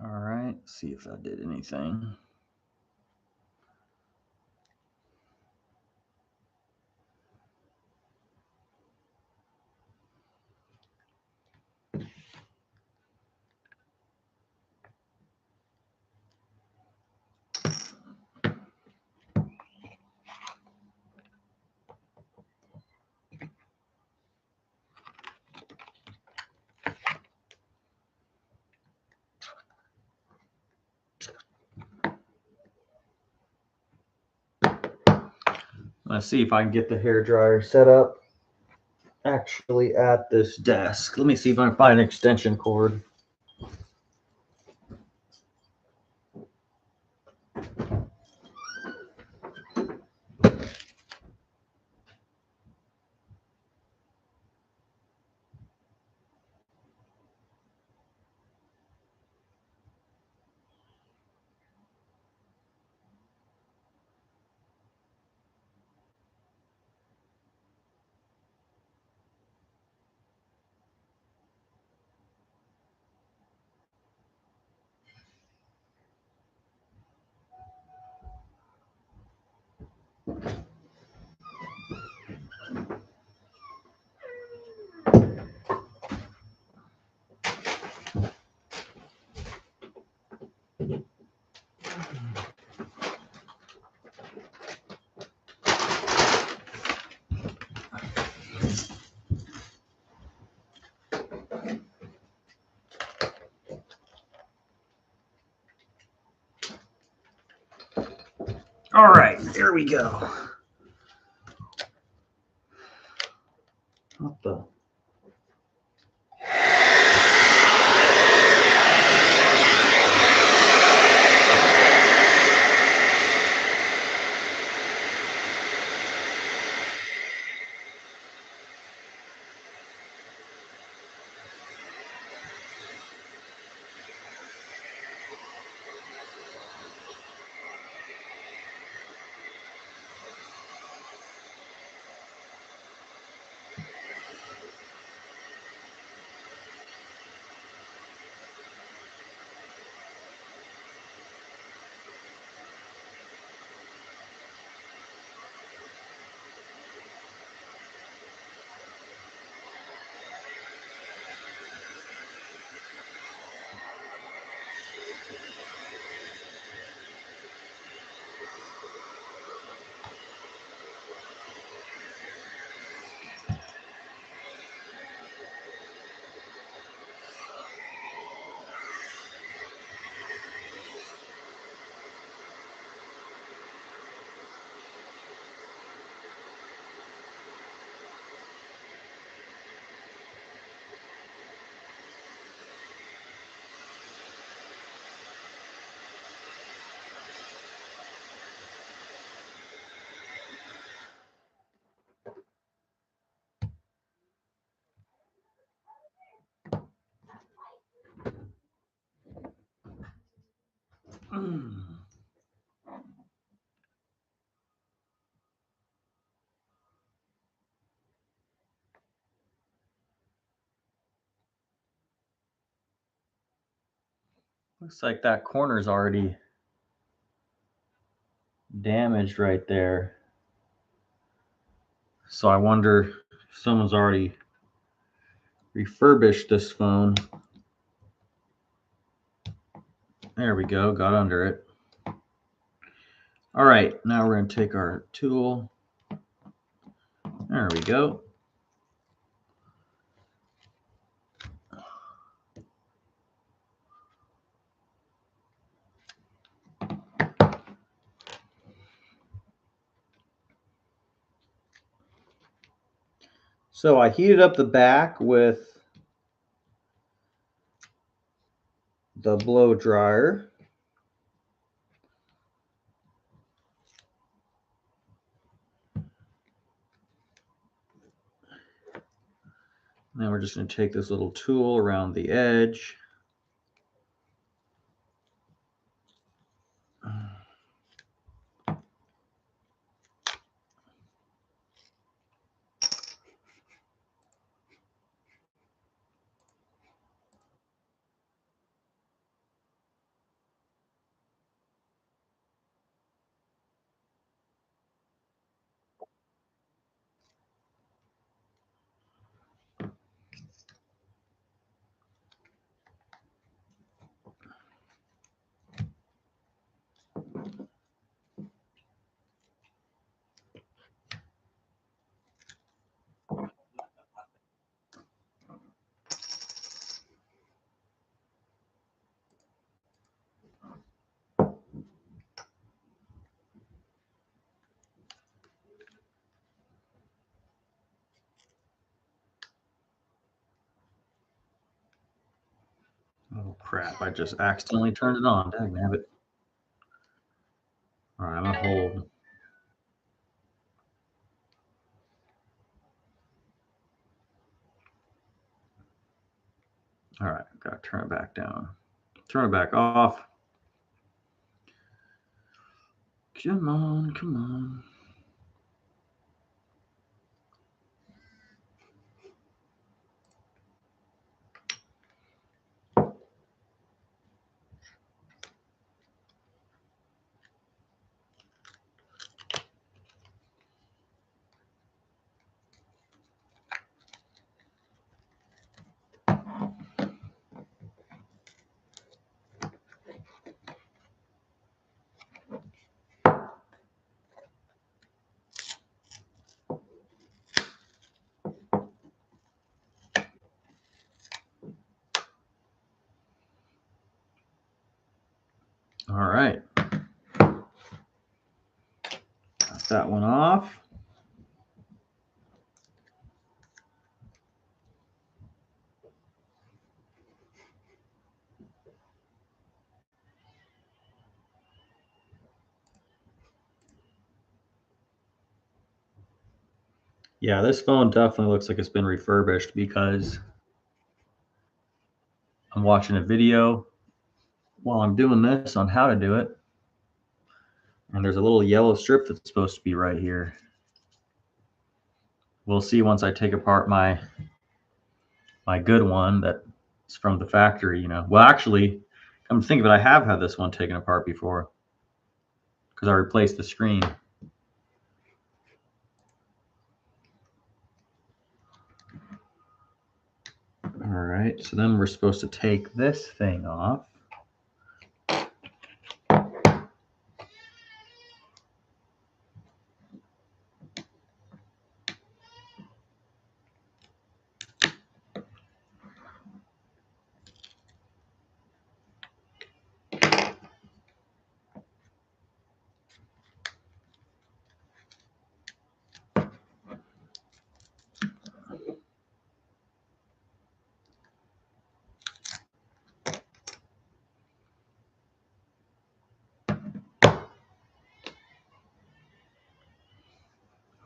All right, see if that did anything. Let's see if I can get the hair dryer set up actually at this desk. Let me see if I can find an extension cord. All right, there we go. What the? Looks like that corner's already damaged right there. So I wonder if someone's already refurbished this phone. There we go, got under it. All right, now we're going to take our tool. There we go. So I heated up the back with the blow dryer. Now we're just going to take this little tool around the edge. Oh crap, I just accidentally turned it on. Dagnabbit. All right, I'm gonna hold. All right, gotta turn it back down. Turn it back off. Come on, come on. All right. Got that one off. Yeah, this phone definitely looks like it's been refurbished because I'm watching a video while I'm doing this on how to do it. And there's a little yellow strip that's supposed to be right here. We'll see once I take apart my good one that's from the factory, you know. Well, actually, come to think of it, I have had this one taken apart before because I replaced the screen. All right, so then we're supposed to take this thing off.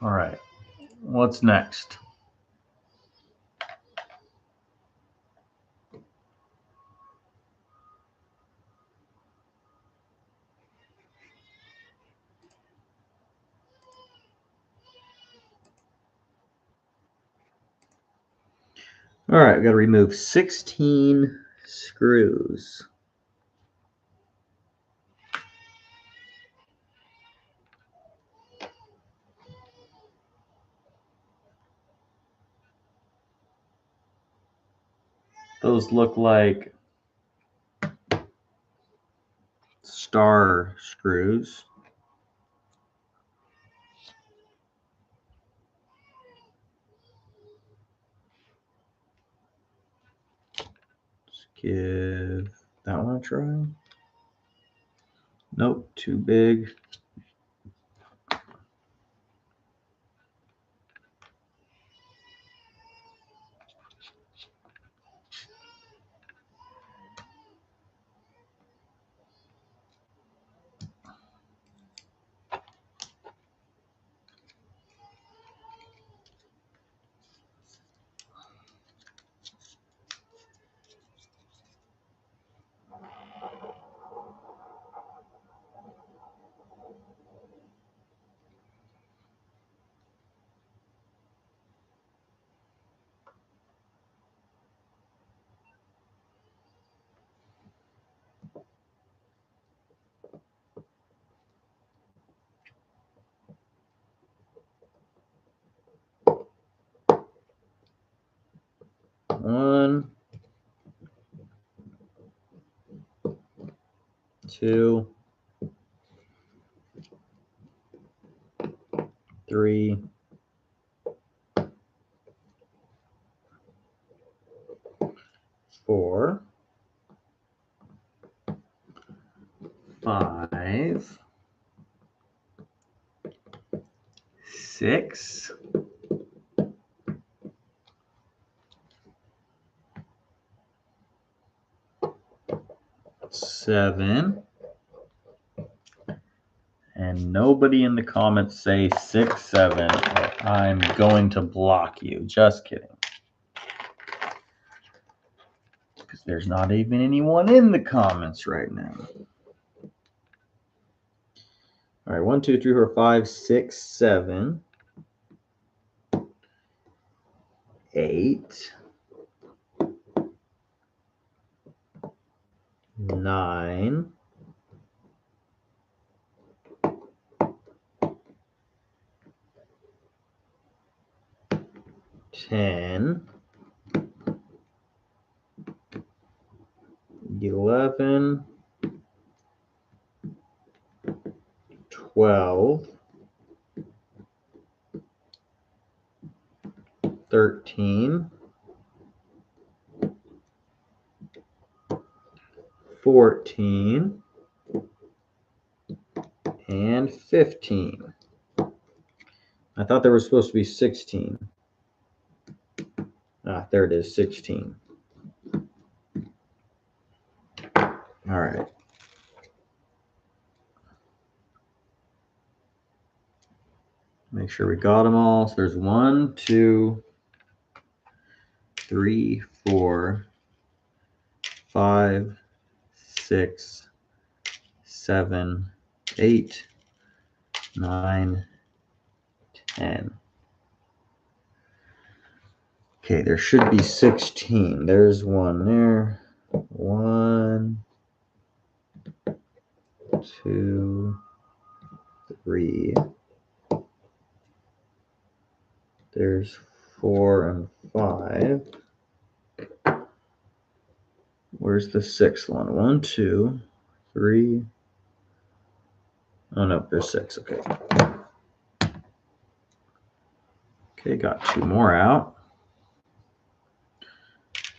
All right, what's next? All right, we got to remove 16 screws. Those look like star screws. Let's give that one a try. Nope, too big. One, two, three, four, 5, 6, 7. And nobody in the comments say 6, 7. I'm going to block you. Just kidding. Because there's not even anyone in the comments right now. All right, 1, 2, 3, 4, 5, 6, 7, 8, 9, 10, 11, 12, 13, 14, and 15. I thought there was supposed to be 16. Ah, there it is, 16. All right. Make sure we got them all. So there's 1, 2, 3, 4, 5, 6, 7, 8, 9, 10. Okay, there should be 16. There's one there. 1, 2, 3. There's 4 and 5. Where's the 6th one? 1, 2, 3. Oh no, there's 6. Okay. Okay, got 2 more out.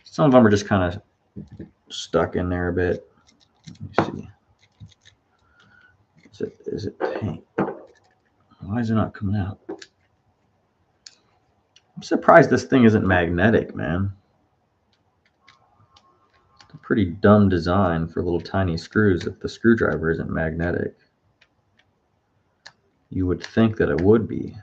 Some of them are just kind of stuck in there a bit. Let me see. Is it paint? Why is it not coming out? I'm surprised this thing isn't magnetic, man. It's a pretty dumb design for little tiny screws if the screwdriver isn't magnetic. You would think that it would be.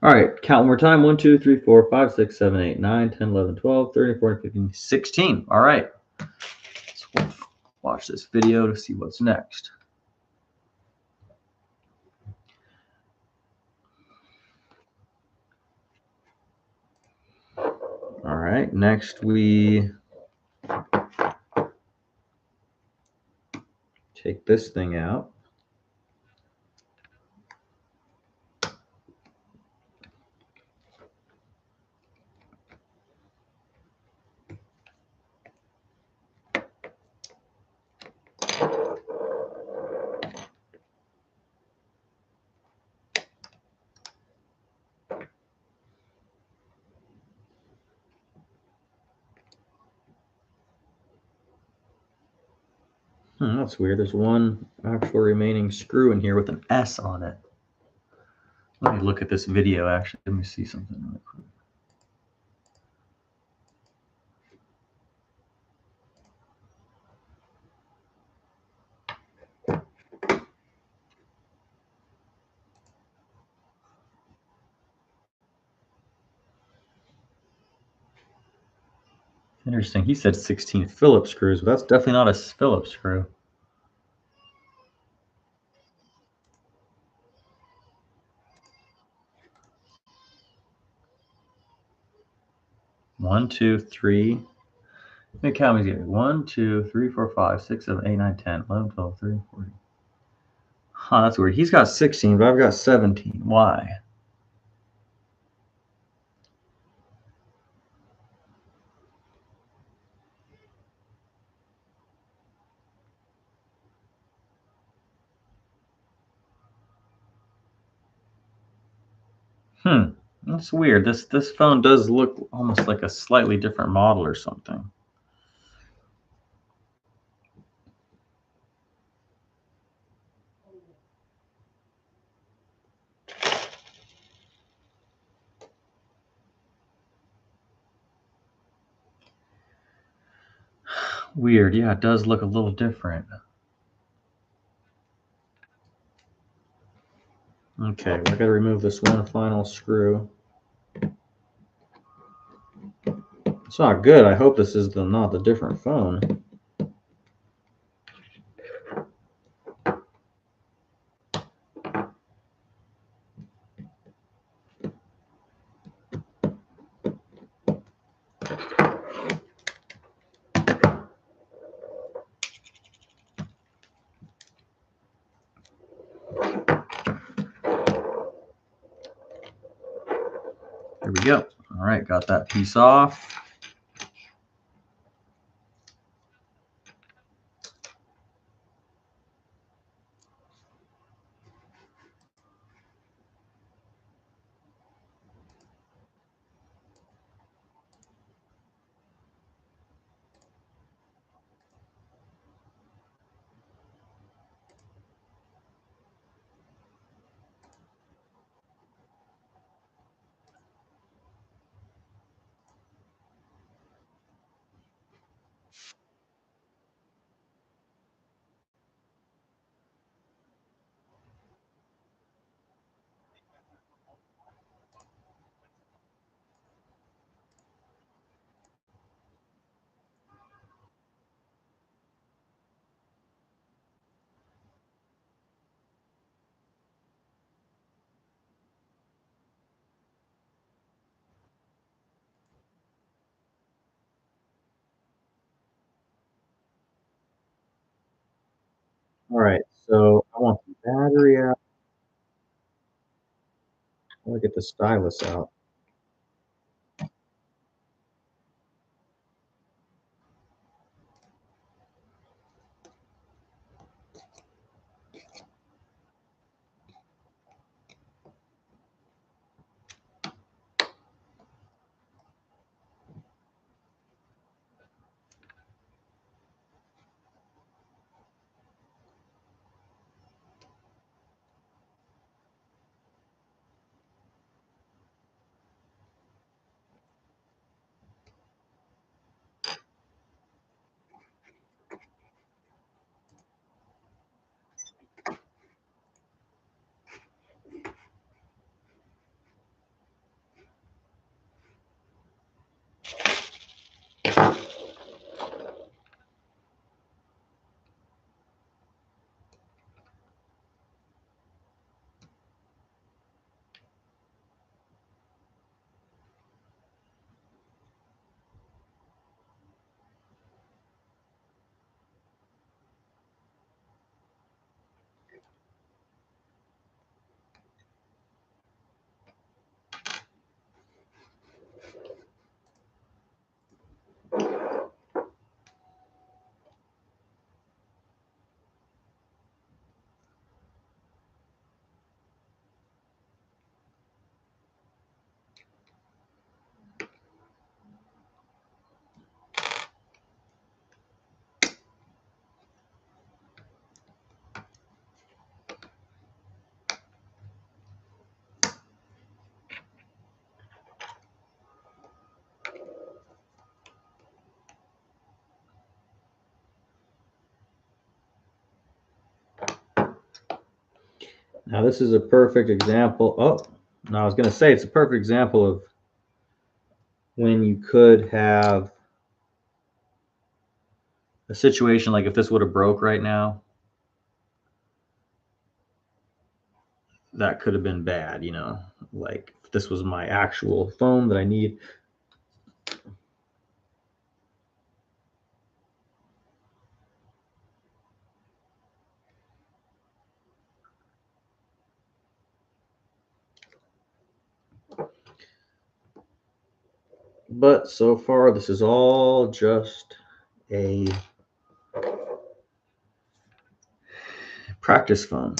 All right, count one more time. 1, 2, 3, 4, 5, 6, 7, 8, 9, 10, 11, 12, 13, 14, 15, 16. All right. Let's watch this video to see what's next. All right, next we take this thing out. That's weird. There's one actual remaining screw in here with an S on it. Let me look at this video, actually. Let me see something really quick. Interesting. He said 16 Phillips screws, but that's definitely not a Phillips screw. One, two, three. Let me count these here. 1, 2, 3, 4, 5, 6, 7, 8, 9, 10, 11, 12, 13, 14. Huh, that's weird. He's got 16, but I've got 17. Why? That's weird. This phone does look almost like a slightly different model or something. Weird. Yeah, it does look a little different. Okay, I gotta remove this one final screw. It's not good. I hope this is not the different phone. There we go. All right, got that piece off. All right, so I want the battery out. I want to get the stylus out. Now this is a perfect example. Oh, no, I was going to say it's a perfect example of when you could have a situation like if this would have broke right now, that could have been bad, you know, like if this was my actual phone that I need. But so far, this is all just a practice phone.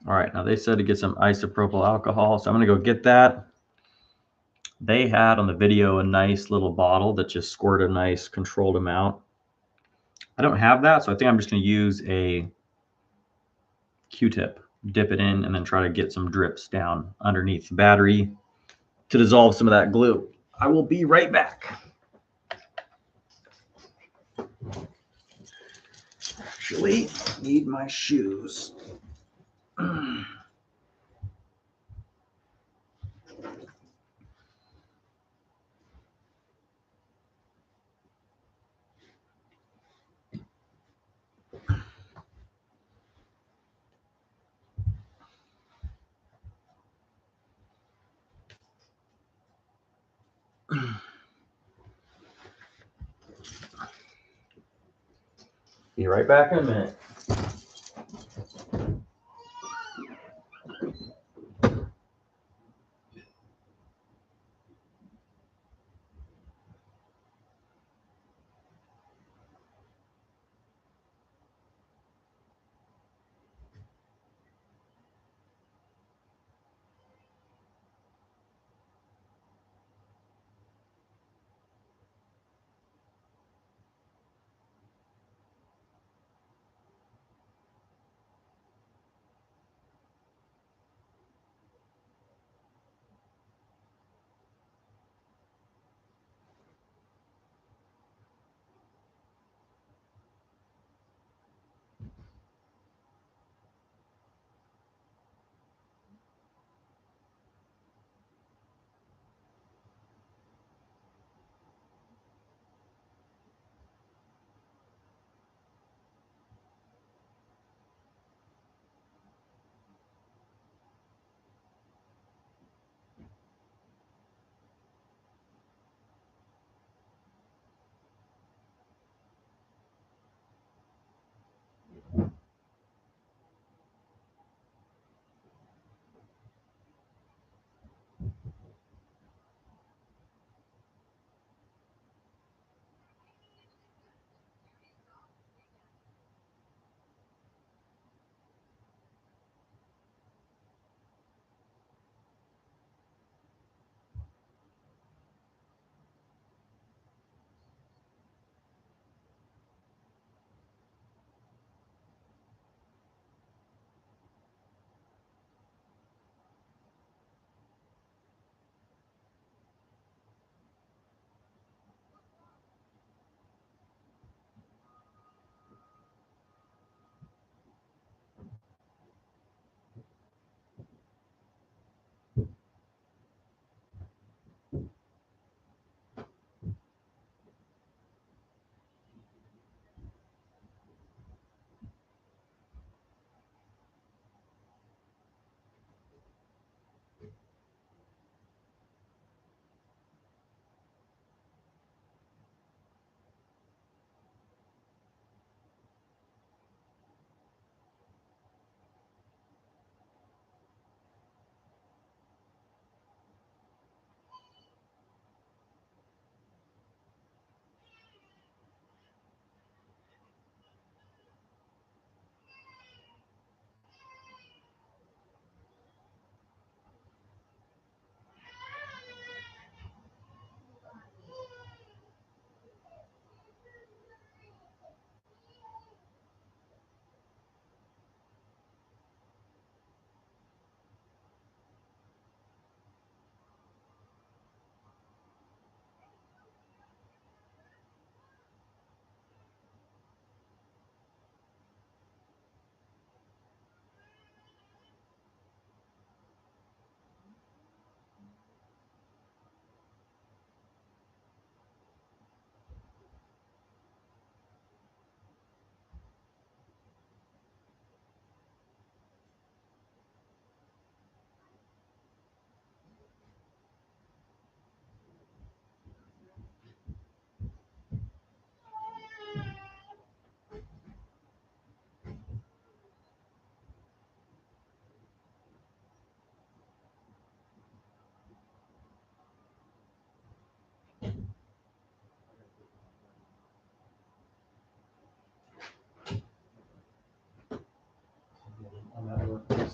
All right, now they said to get some isopropyl alcohol, so I'm gonna go get that. They had on the video a nice little bottle that just squirted a nice controlled amount. I don't have that, so I think I'm just gonna use a Q-tip, dip it in, and then try to get some drips down underneath the battery to dissolve some of that glue. I will be right back. Actually, need my shoes. Be right back in a minute.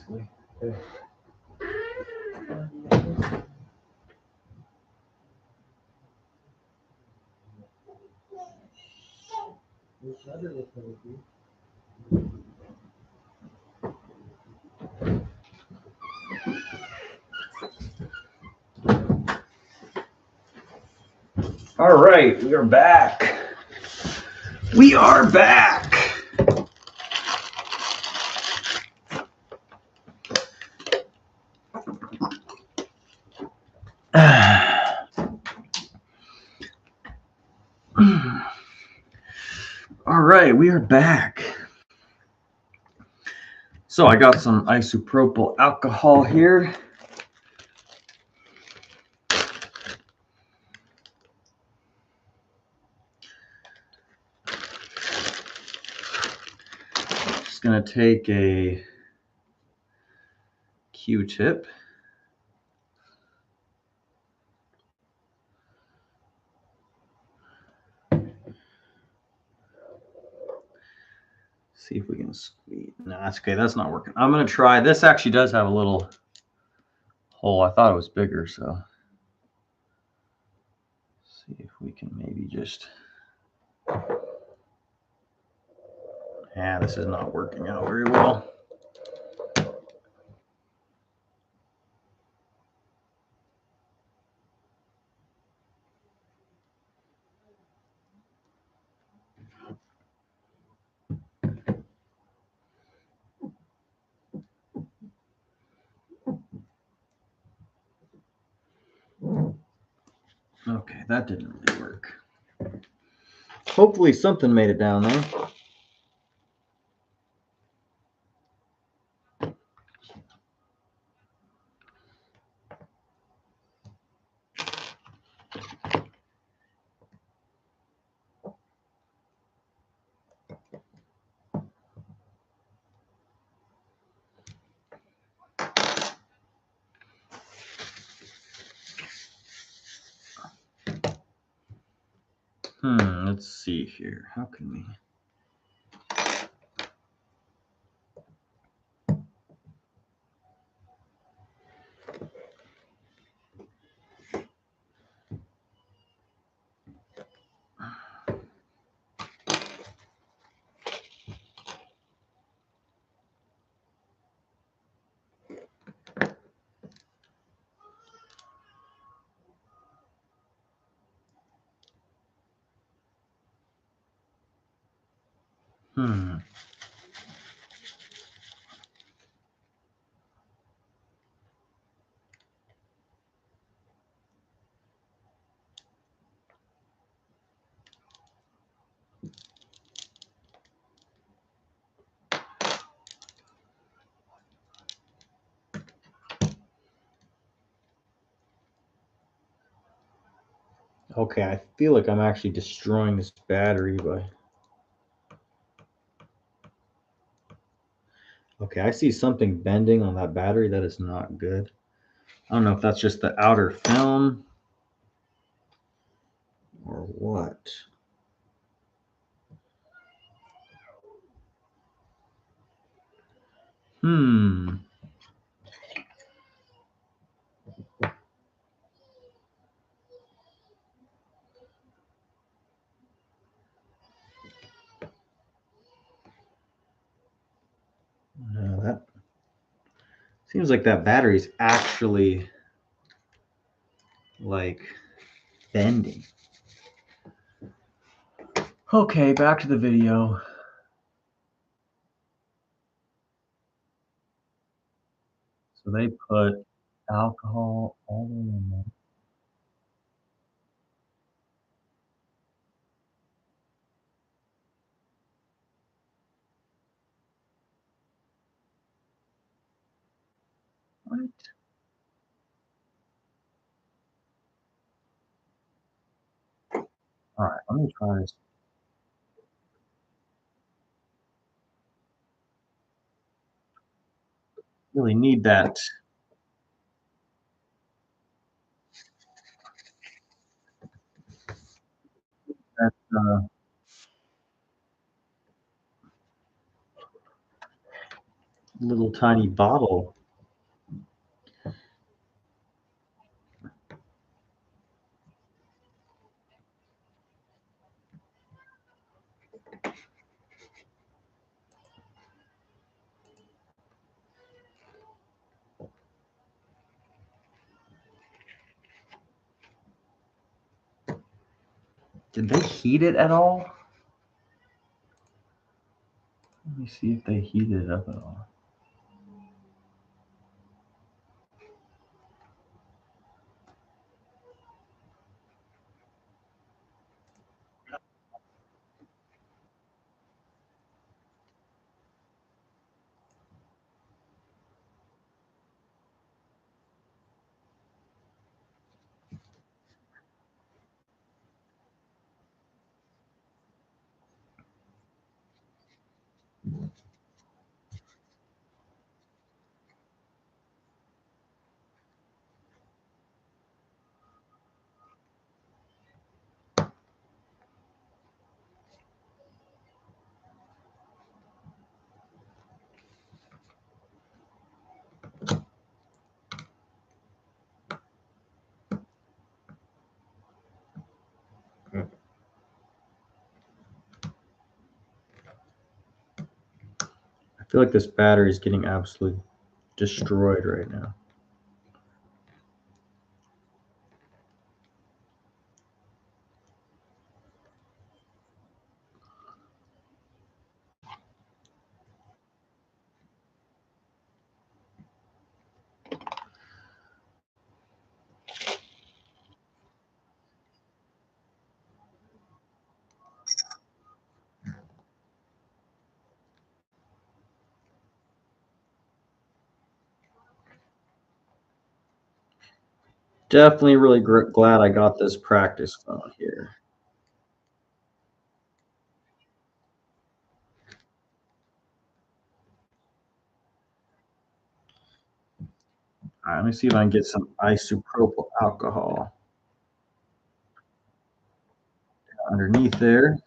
nicely. Okay. All right, we are back. We are back. All right, we are back. So I got some isopropyl alcohol here. Just gonna take a Q-tip. See if we can squeeze. No, that's okay. That's not working. I'm gonna try. This actually does have a little hole. I thought it was bigger, so see if we can maybe just. Yeah, this is not working out very well. Okay, that didn't really work. Hopefully something made it down there. Let's see here. How can we? Okay, I feel like I'm actually destroying this battery by. Okay, I see something bending on that battery. That is not good. I don't know if that's just the outer film or what. No, that seems like that battery's actually like bending. Okay, back to the video. So they put alcohol all the way in there. What? All right, let me try this. Really need that. That Little tiny bottle. Did they heat it at all? Let me see if they heated it up at all. I feel like this battery is getting absolutely destroyed right now. Definitely really glad I got this practice phone here. All right, let me see if I can get some isopropyl alcohol underneath there.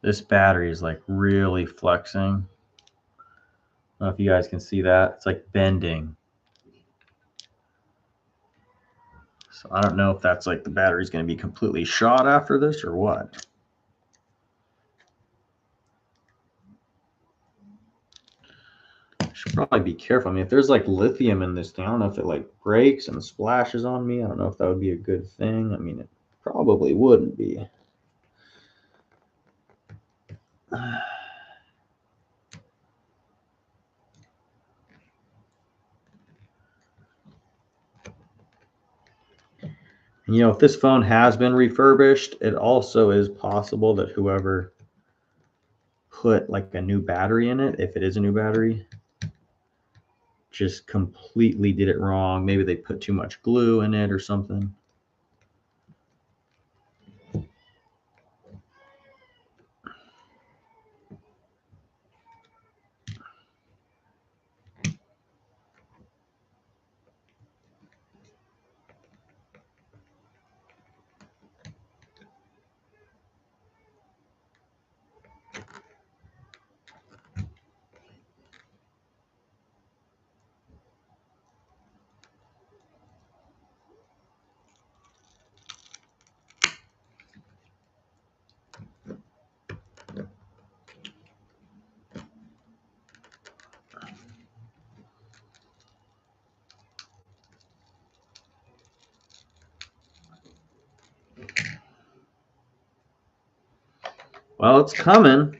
This battery is like really flexing. I don't know if you guys can see that. It's like bending. So I don't know if that's like the battery's going to be completely shot after this or what. I should probably be careful. I mean, if there's like lithium in this thing, I don't know if it like breaks and splashes on me. I don't know if that would be a good thing. I mean, it probably wouldn't be. You know, if this phone has been refurbished, it also is possible that whoever put like a new battery in it, if it is a new battery, just completely did it wrong. Maybe they put too much glue in it or something. Well, it's coming.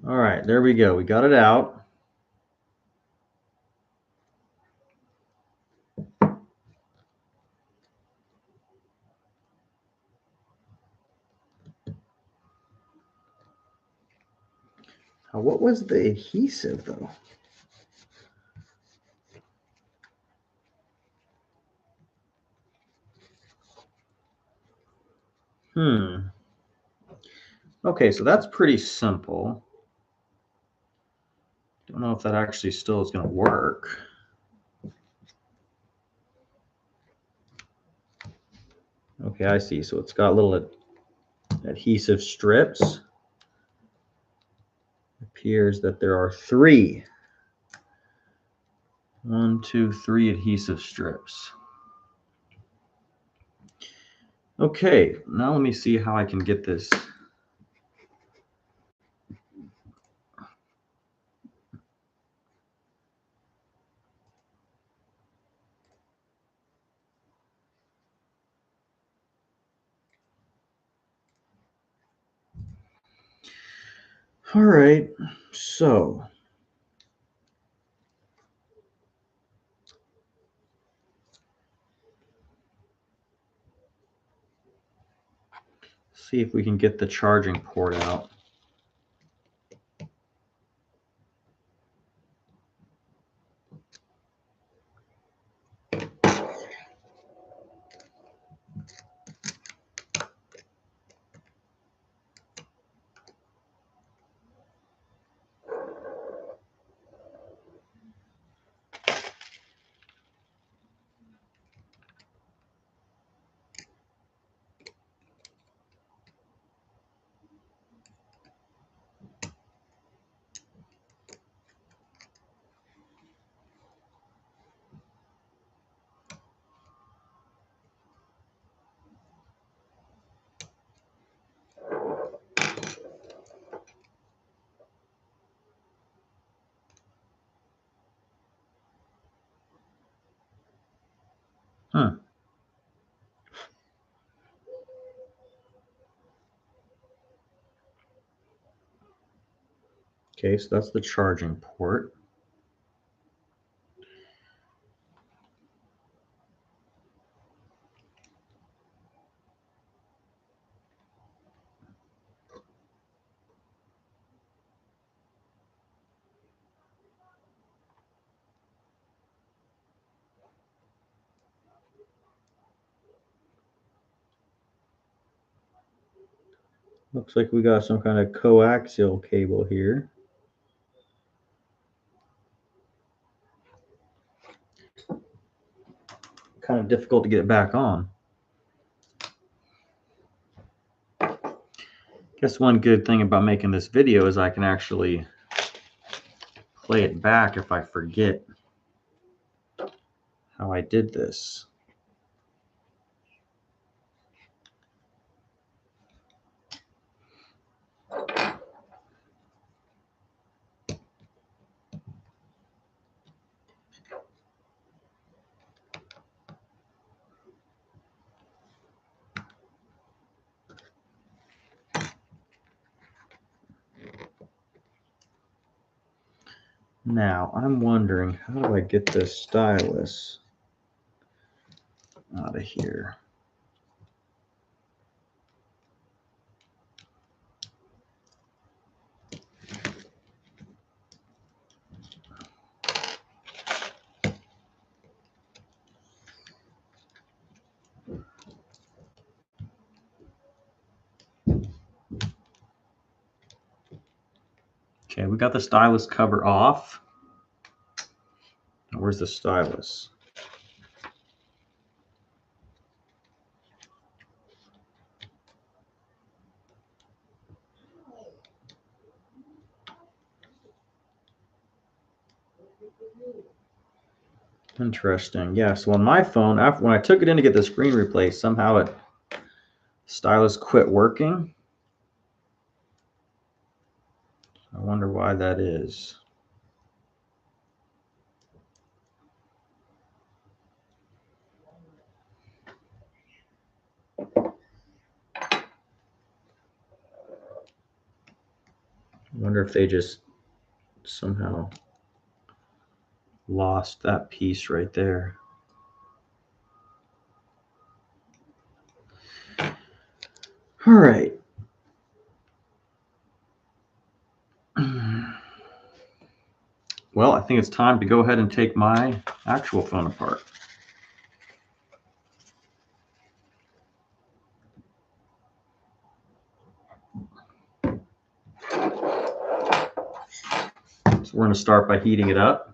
All right, there we go. We got it out. What was the adhesive though? Okay, so that's pretty simple. Don't know if that actually still is going to work. Okay, I see. So it's got little adhesive strips. It appears that there are 3. 1, 2, 3 adhesive strips. Okay, now let me see how I can get this. All right, so see if we can get the charging port out. Okay, so that's the charging port. Looks like we got some kind of coaxial cable here. Kind of difficult to get it back on. Guess one good thing about making this video is I can actually play it back if I forget how I did this. Now, I'm wondering, how do I get this stylus out of here? Okay, we got the stylus cover off. Now, where's the stylus? Interesting. Yeah, so on my phone, after when I took it in to get the screen replaced, somehow it stylus quit working. I wonder why that is. I wonder if they just somehow lost that piece right there. All right. Well, I think it's time to go ahead and take my actual phone apart. So we're going to start by heating it up.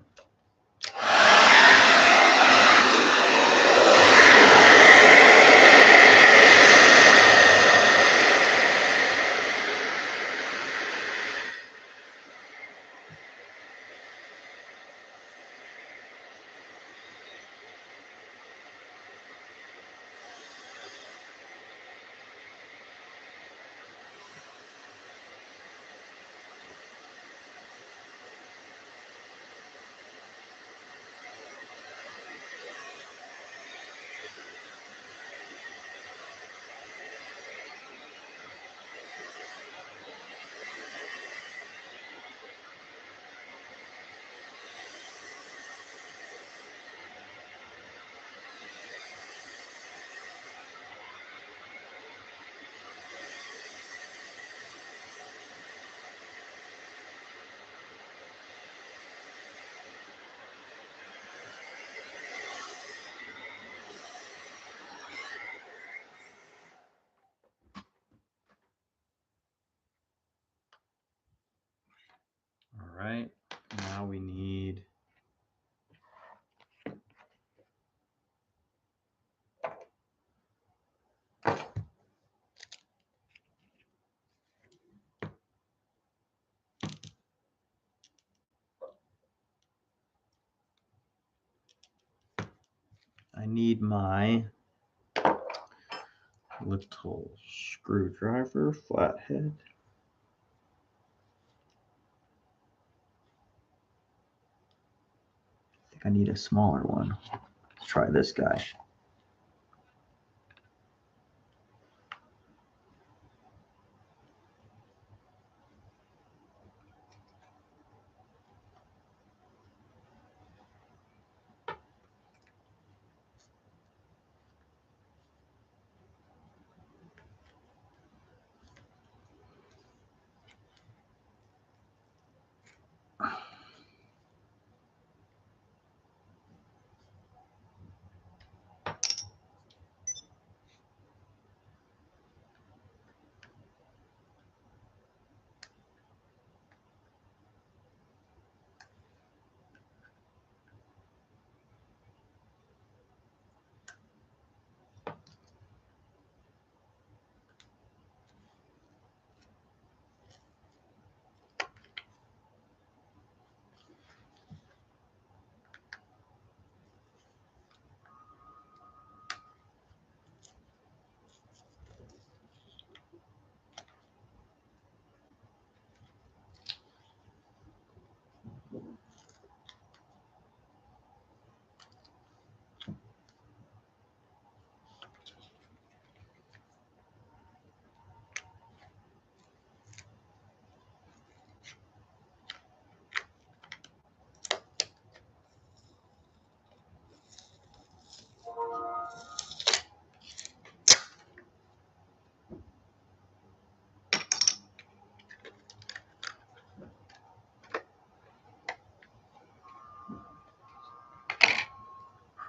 All right, now we need my little screwdriver flathead. I think I need a smaller one. Let's try this guy.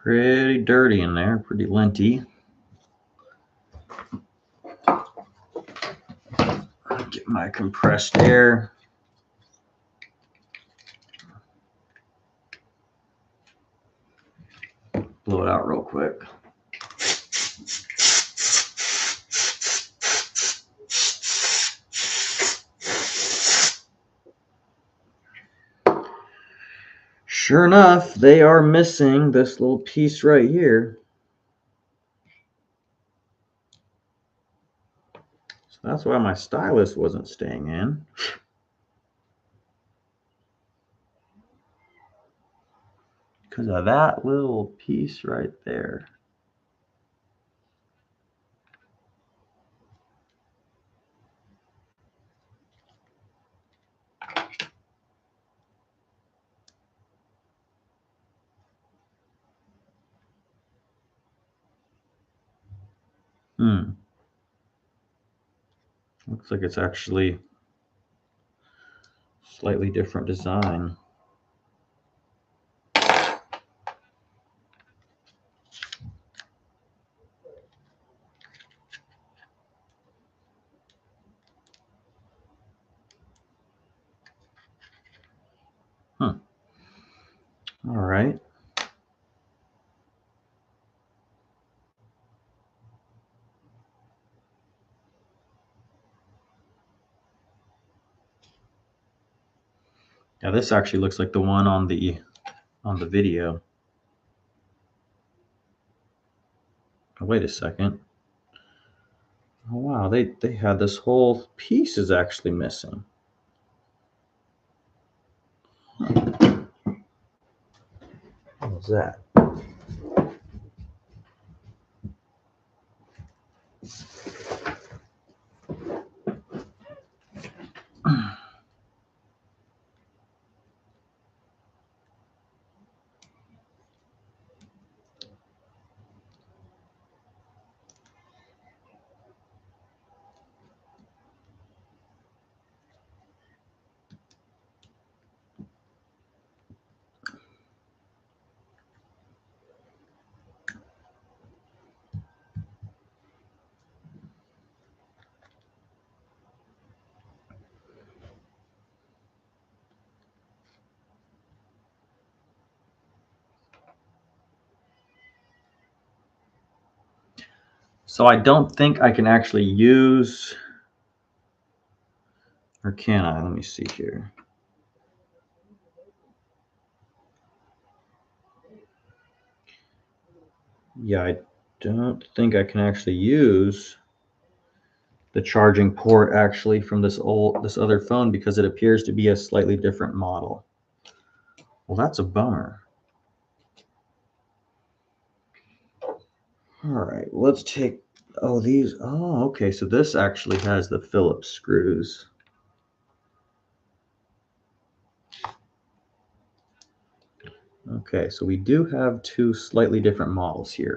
Pretty dirty in there, pretty linty. Get my compressed air. Blow it out real quick. Sure enough, they are missing this little piece right here. So that's why my stylus wasn't staying in. Because of that little piece right there. Looks like it's actually slightly different design. Now this actually looks like the one on the video. Oh, wait a second. Oh wow, they had this whole piece is actually missing. What was that? So I don't think I can actually use, or can I? Let me see here. Yeah, I don't think I can actually use the charging port actually from this other phone because it appears to be a slightly different model. Well, that's a bummer. All right, let's take, oh, these, oh, okay, so this actually has the Phillips screws. Okay, so we do have two slightly different models here.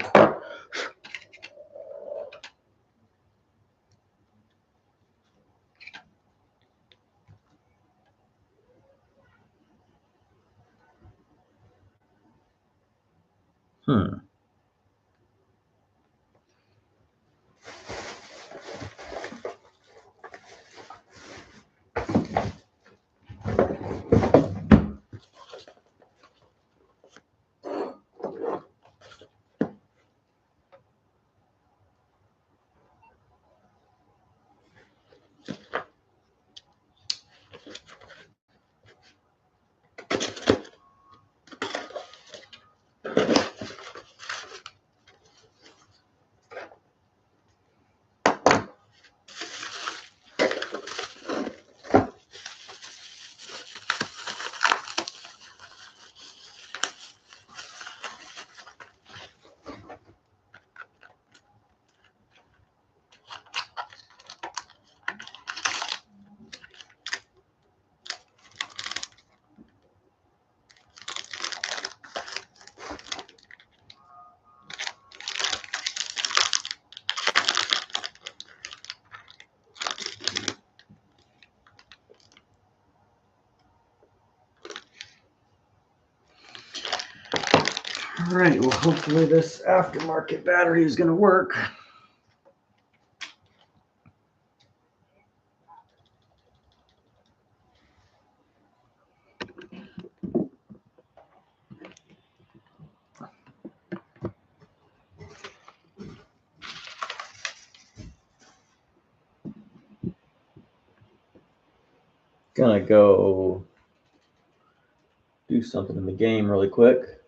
Hmm. All right, well, hopefully this aftermarket battery is going to work. Gonna go do something in the game really quick.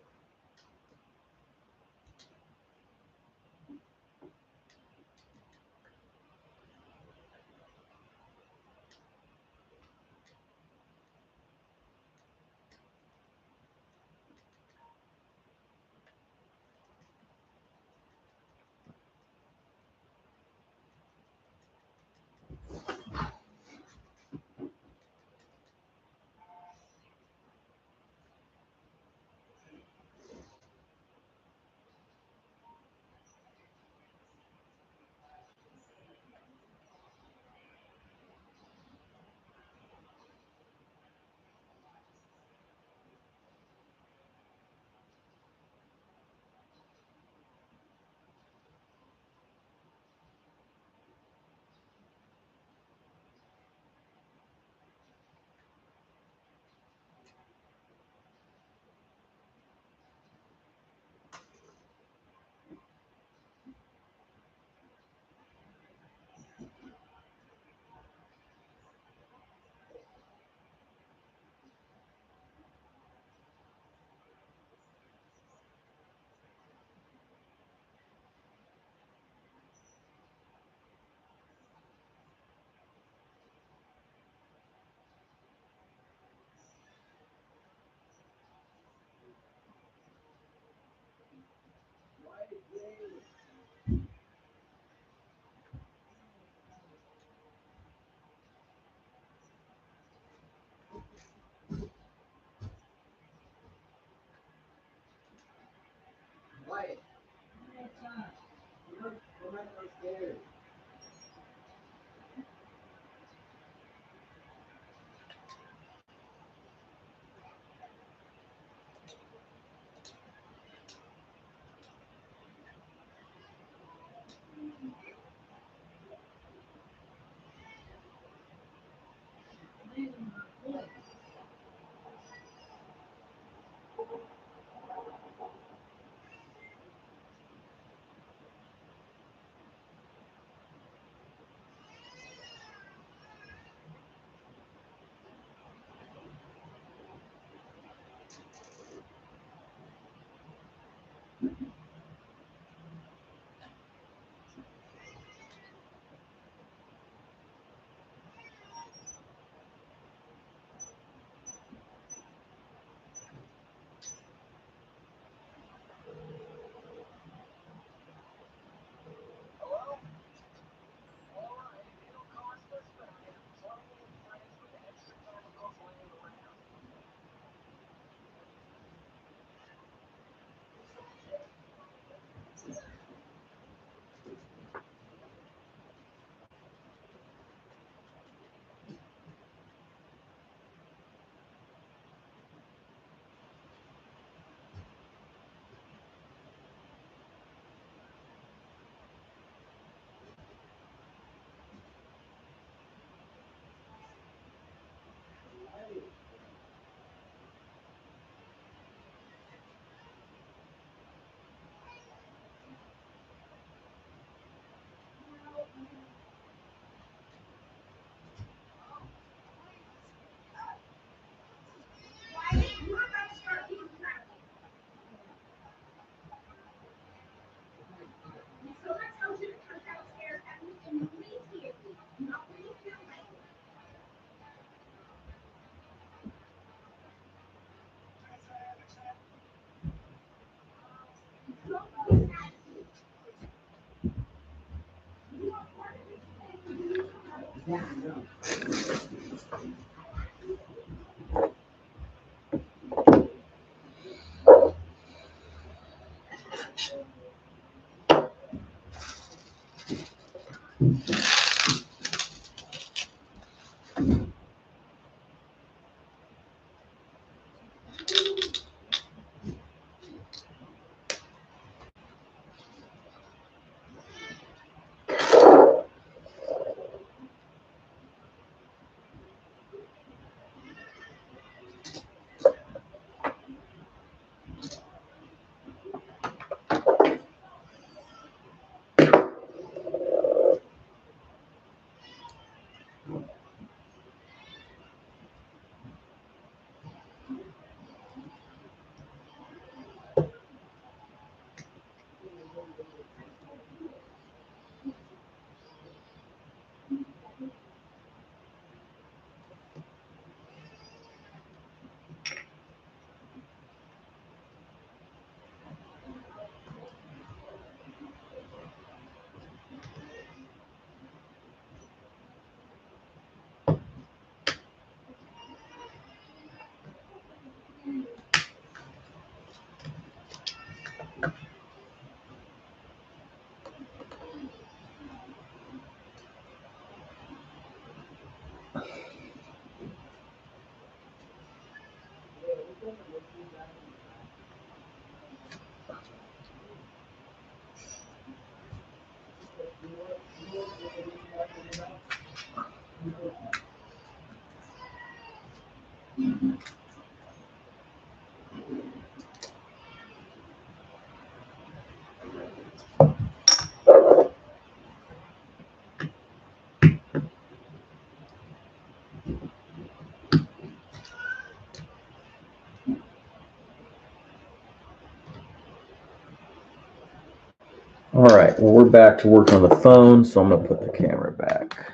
All right, well, we're back to work on the phone, so I'm gonna put the camera back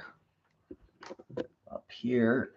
up here.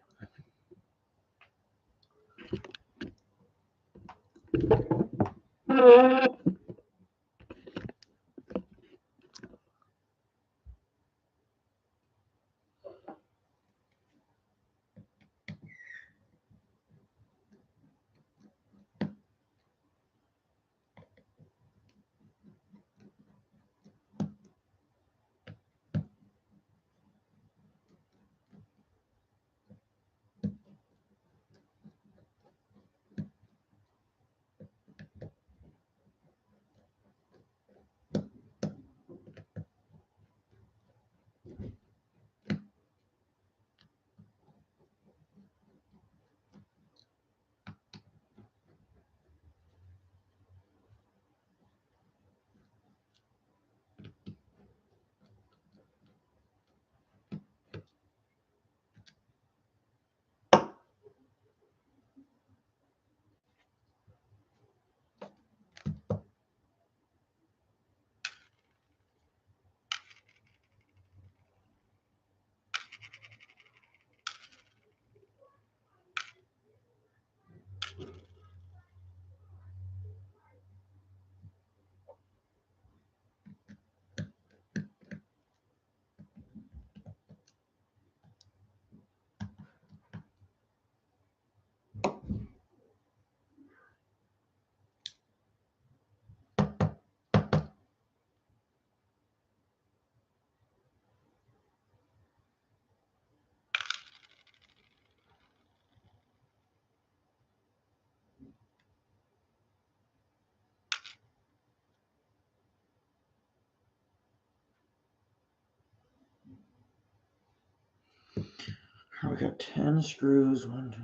We got 10 screws. 1, 2,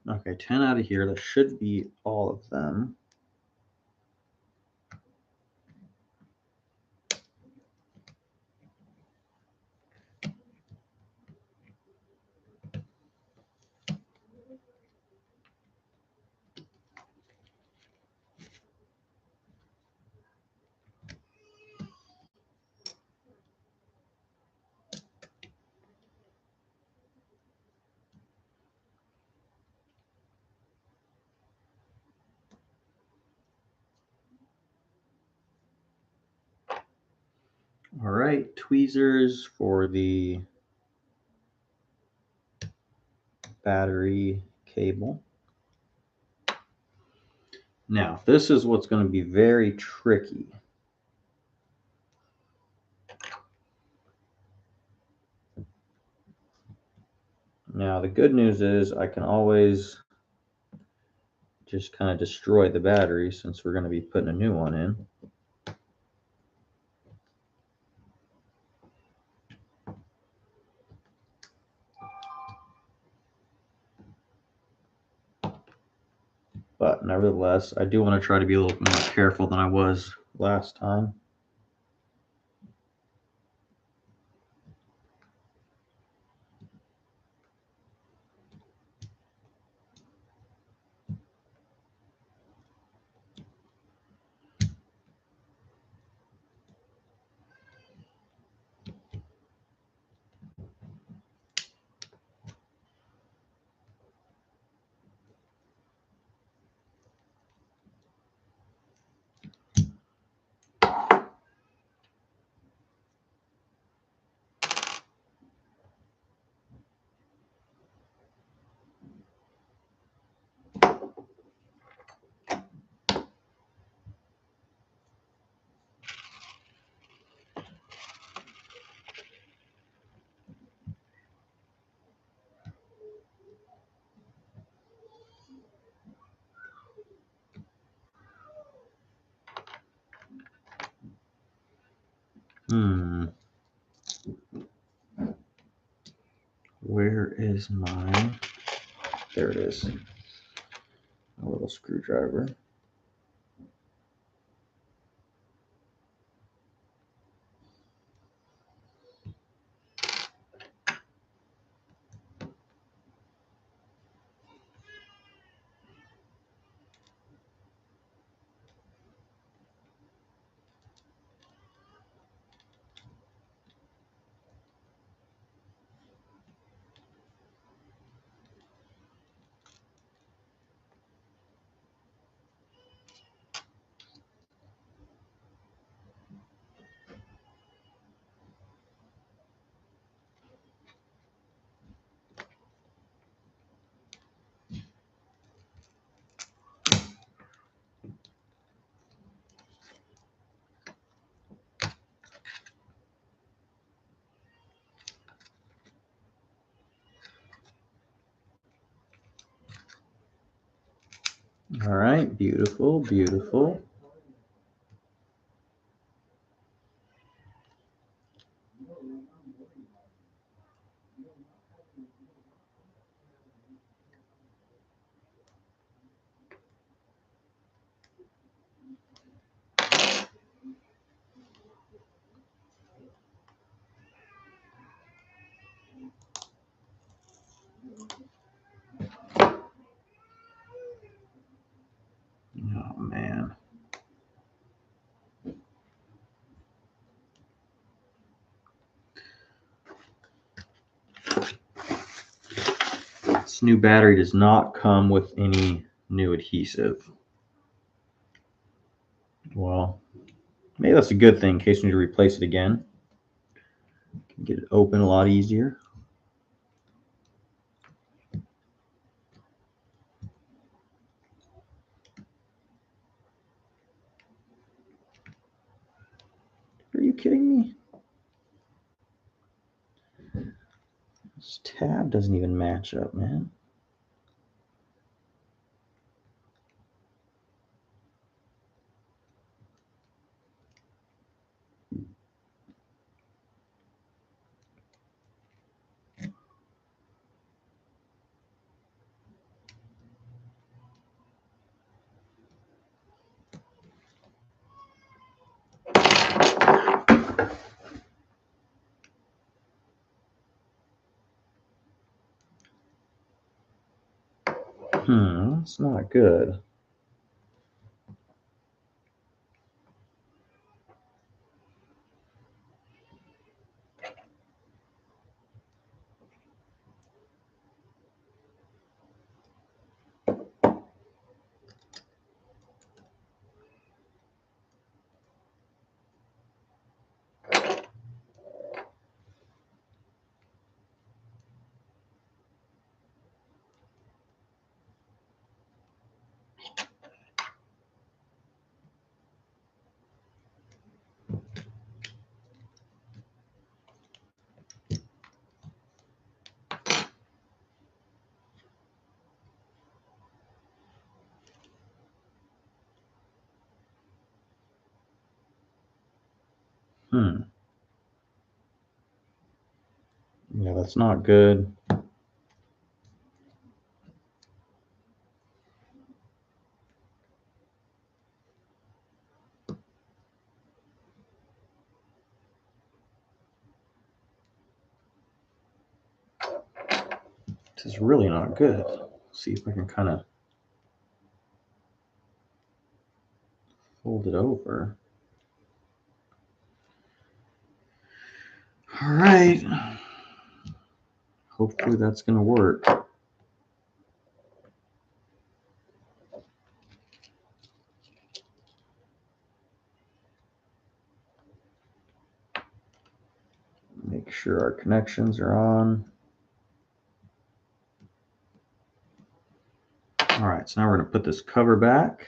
3. Okay, 10 out of here. That should be all of them. All right, tweezers for the battery cable. Now, this is what's going to be very tricky. Now, the good news is I can always just kind of destroy the battery since we're going to be putting a new one in. But nevertheless, I do want to try to be a little more careful than I was last time. Where is my... There it is. A little screwdriver. All right, beautiful, beautiful. Oh, man. This new battery does not come with any new adhesive. Well, maybe that's a good thing in case we need to replace it again. Get it open a lot easier. Are you kidding me? This tab doesn't even match up, man. That's not good. Yeah, that's not good. This is really not good. See if I can kind of fold it over. All right. Hopefully that's going to work. Make sure our connections are on. All right, so now we're going to put this cover back.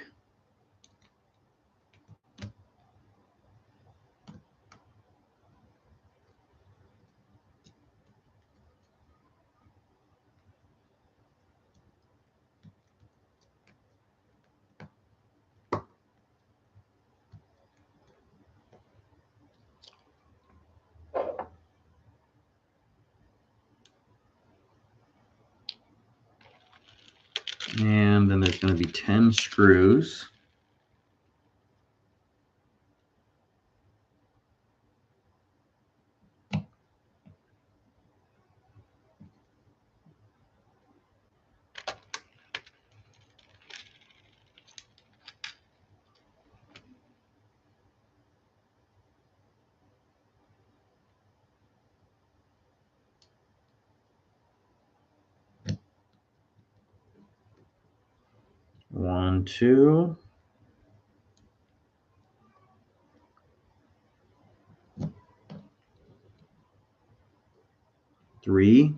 And then there's going to be 10 screws. One, two. Three.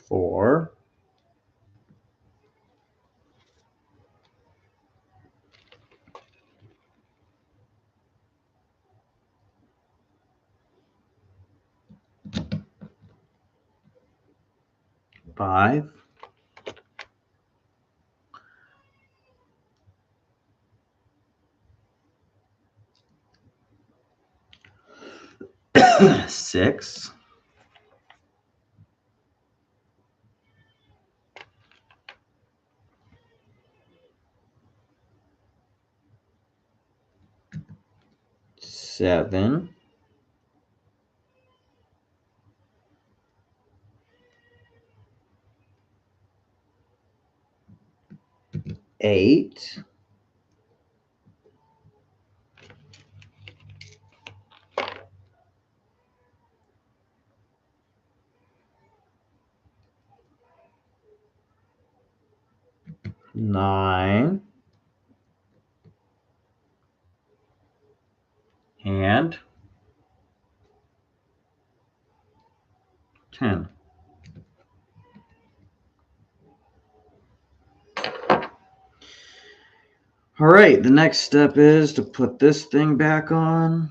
Four. Five. Six. Seven. Eight. Nine. And 10. All right, the next step is to put this thing back on.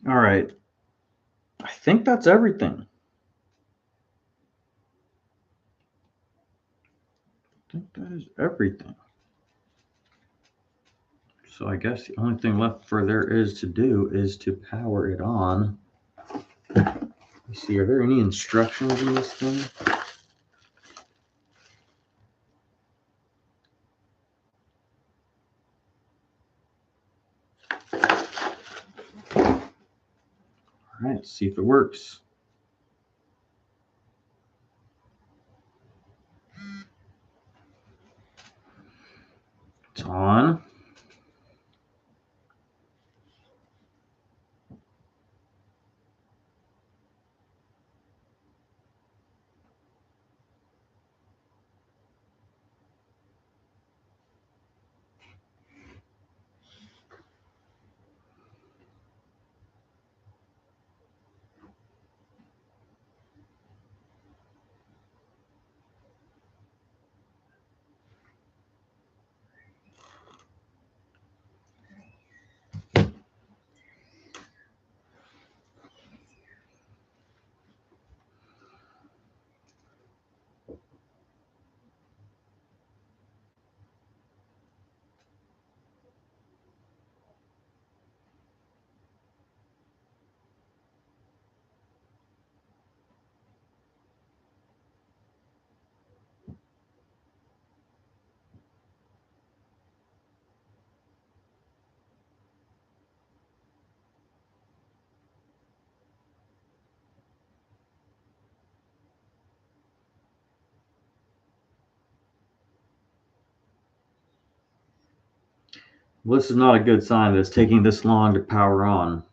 All right. I think that's everything. I think that is everything. So I guess the only thing left for there is to do is to power it on. Let me see, are there any instructions in this thing? All right, let's see if it works. It's on. Well, this is not a good sign that it's taking this long to power on.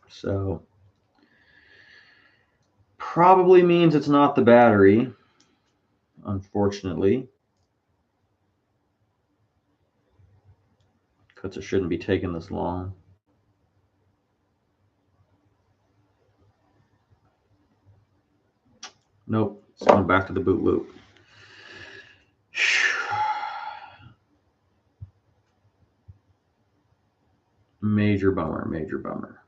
So probably means it's not the battery, unfortunately, because it shouldn't be taking this long. Nope, it's going back to the boot loop. Major bummer, major bummer.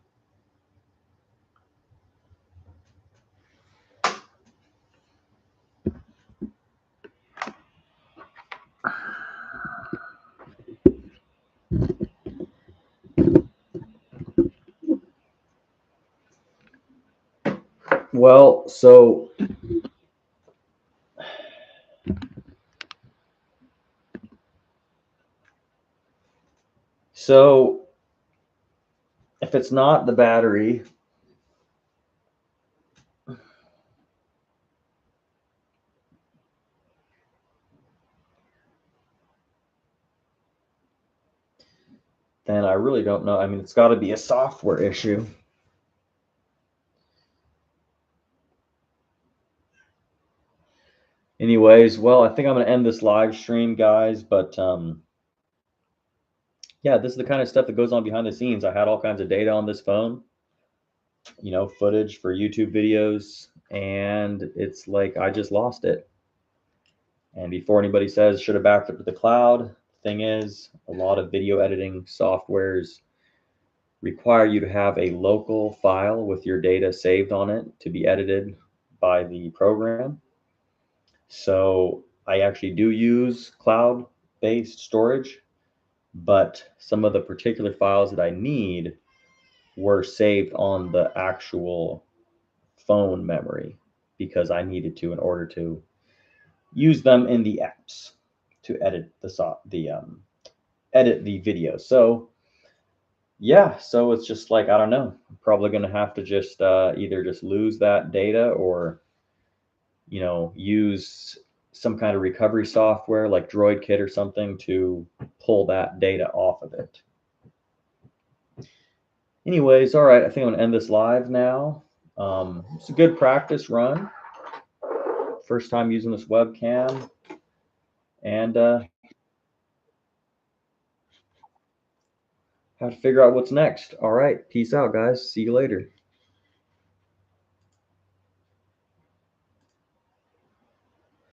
Well, so if it's not the battery, then I really don't know. I mean, it's got to be a software issue. Anyways, well, I think I'm going to end this live stream, guys, but yeah, this is the kind of stuff that goes on behind the scenes. I had all kinds of data on this phone, you know, footage for YouTube videos, and it's like I just lost it. And before anybody says should have backed up to the cloud, thing is, a lot of video editing softwares require you to have a local file with your data saved on it to be edited by the program. So I actually do use cloud-based storage, but some of the particular files that I need were saved on the actual phone memory because I needed to in order to use them in the apps to edit edit the video. So yeah, so it's just like I don't know. I'm probably gonna have to just either just lose that data or use some kind of recovery software like DroidKit or something to pull that data off of it. Anyways, all right, I think I'm gonna end this live now. It's a good practice run. First time using this webcam. and have to figure out what's next. All right, peace out, guys. See you later.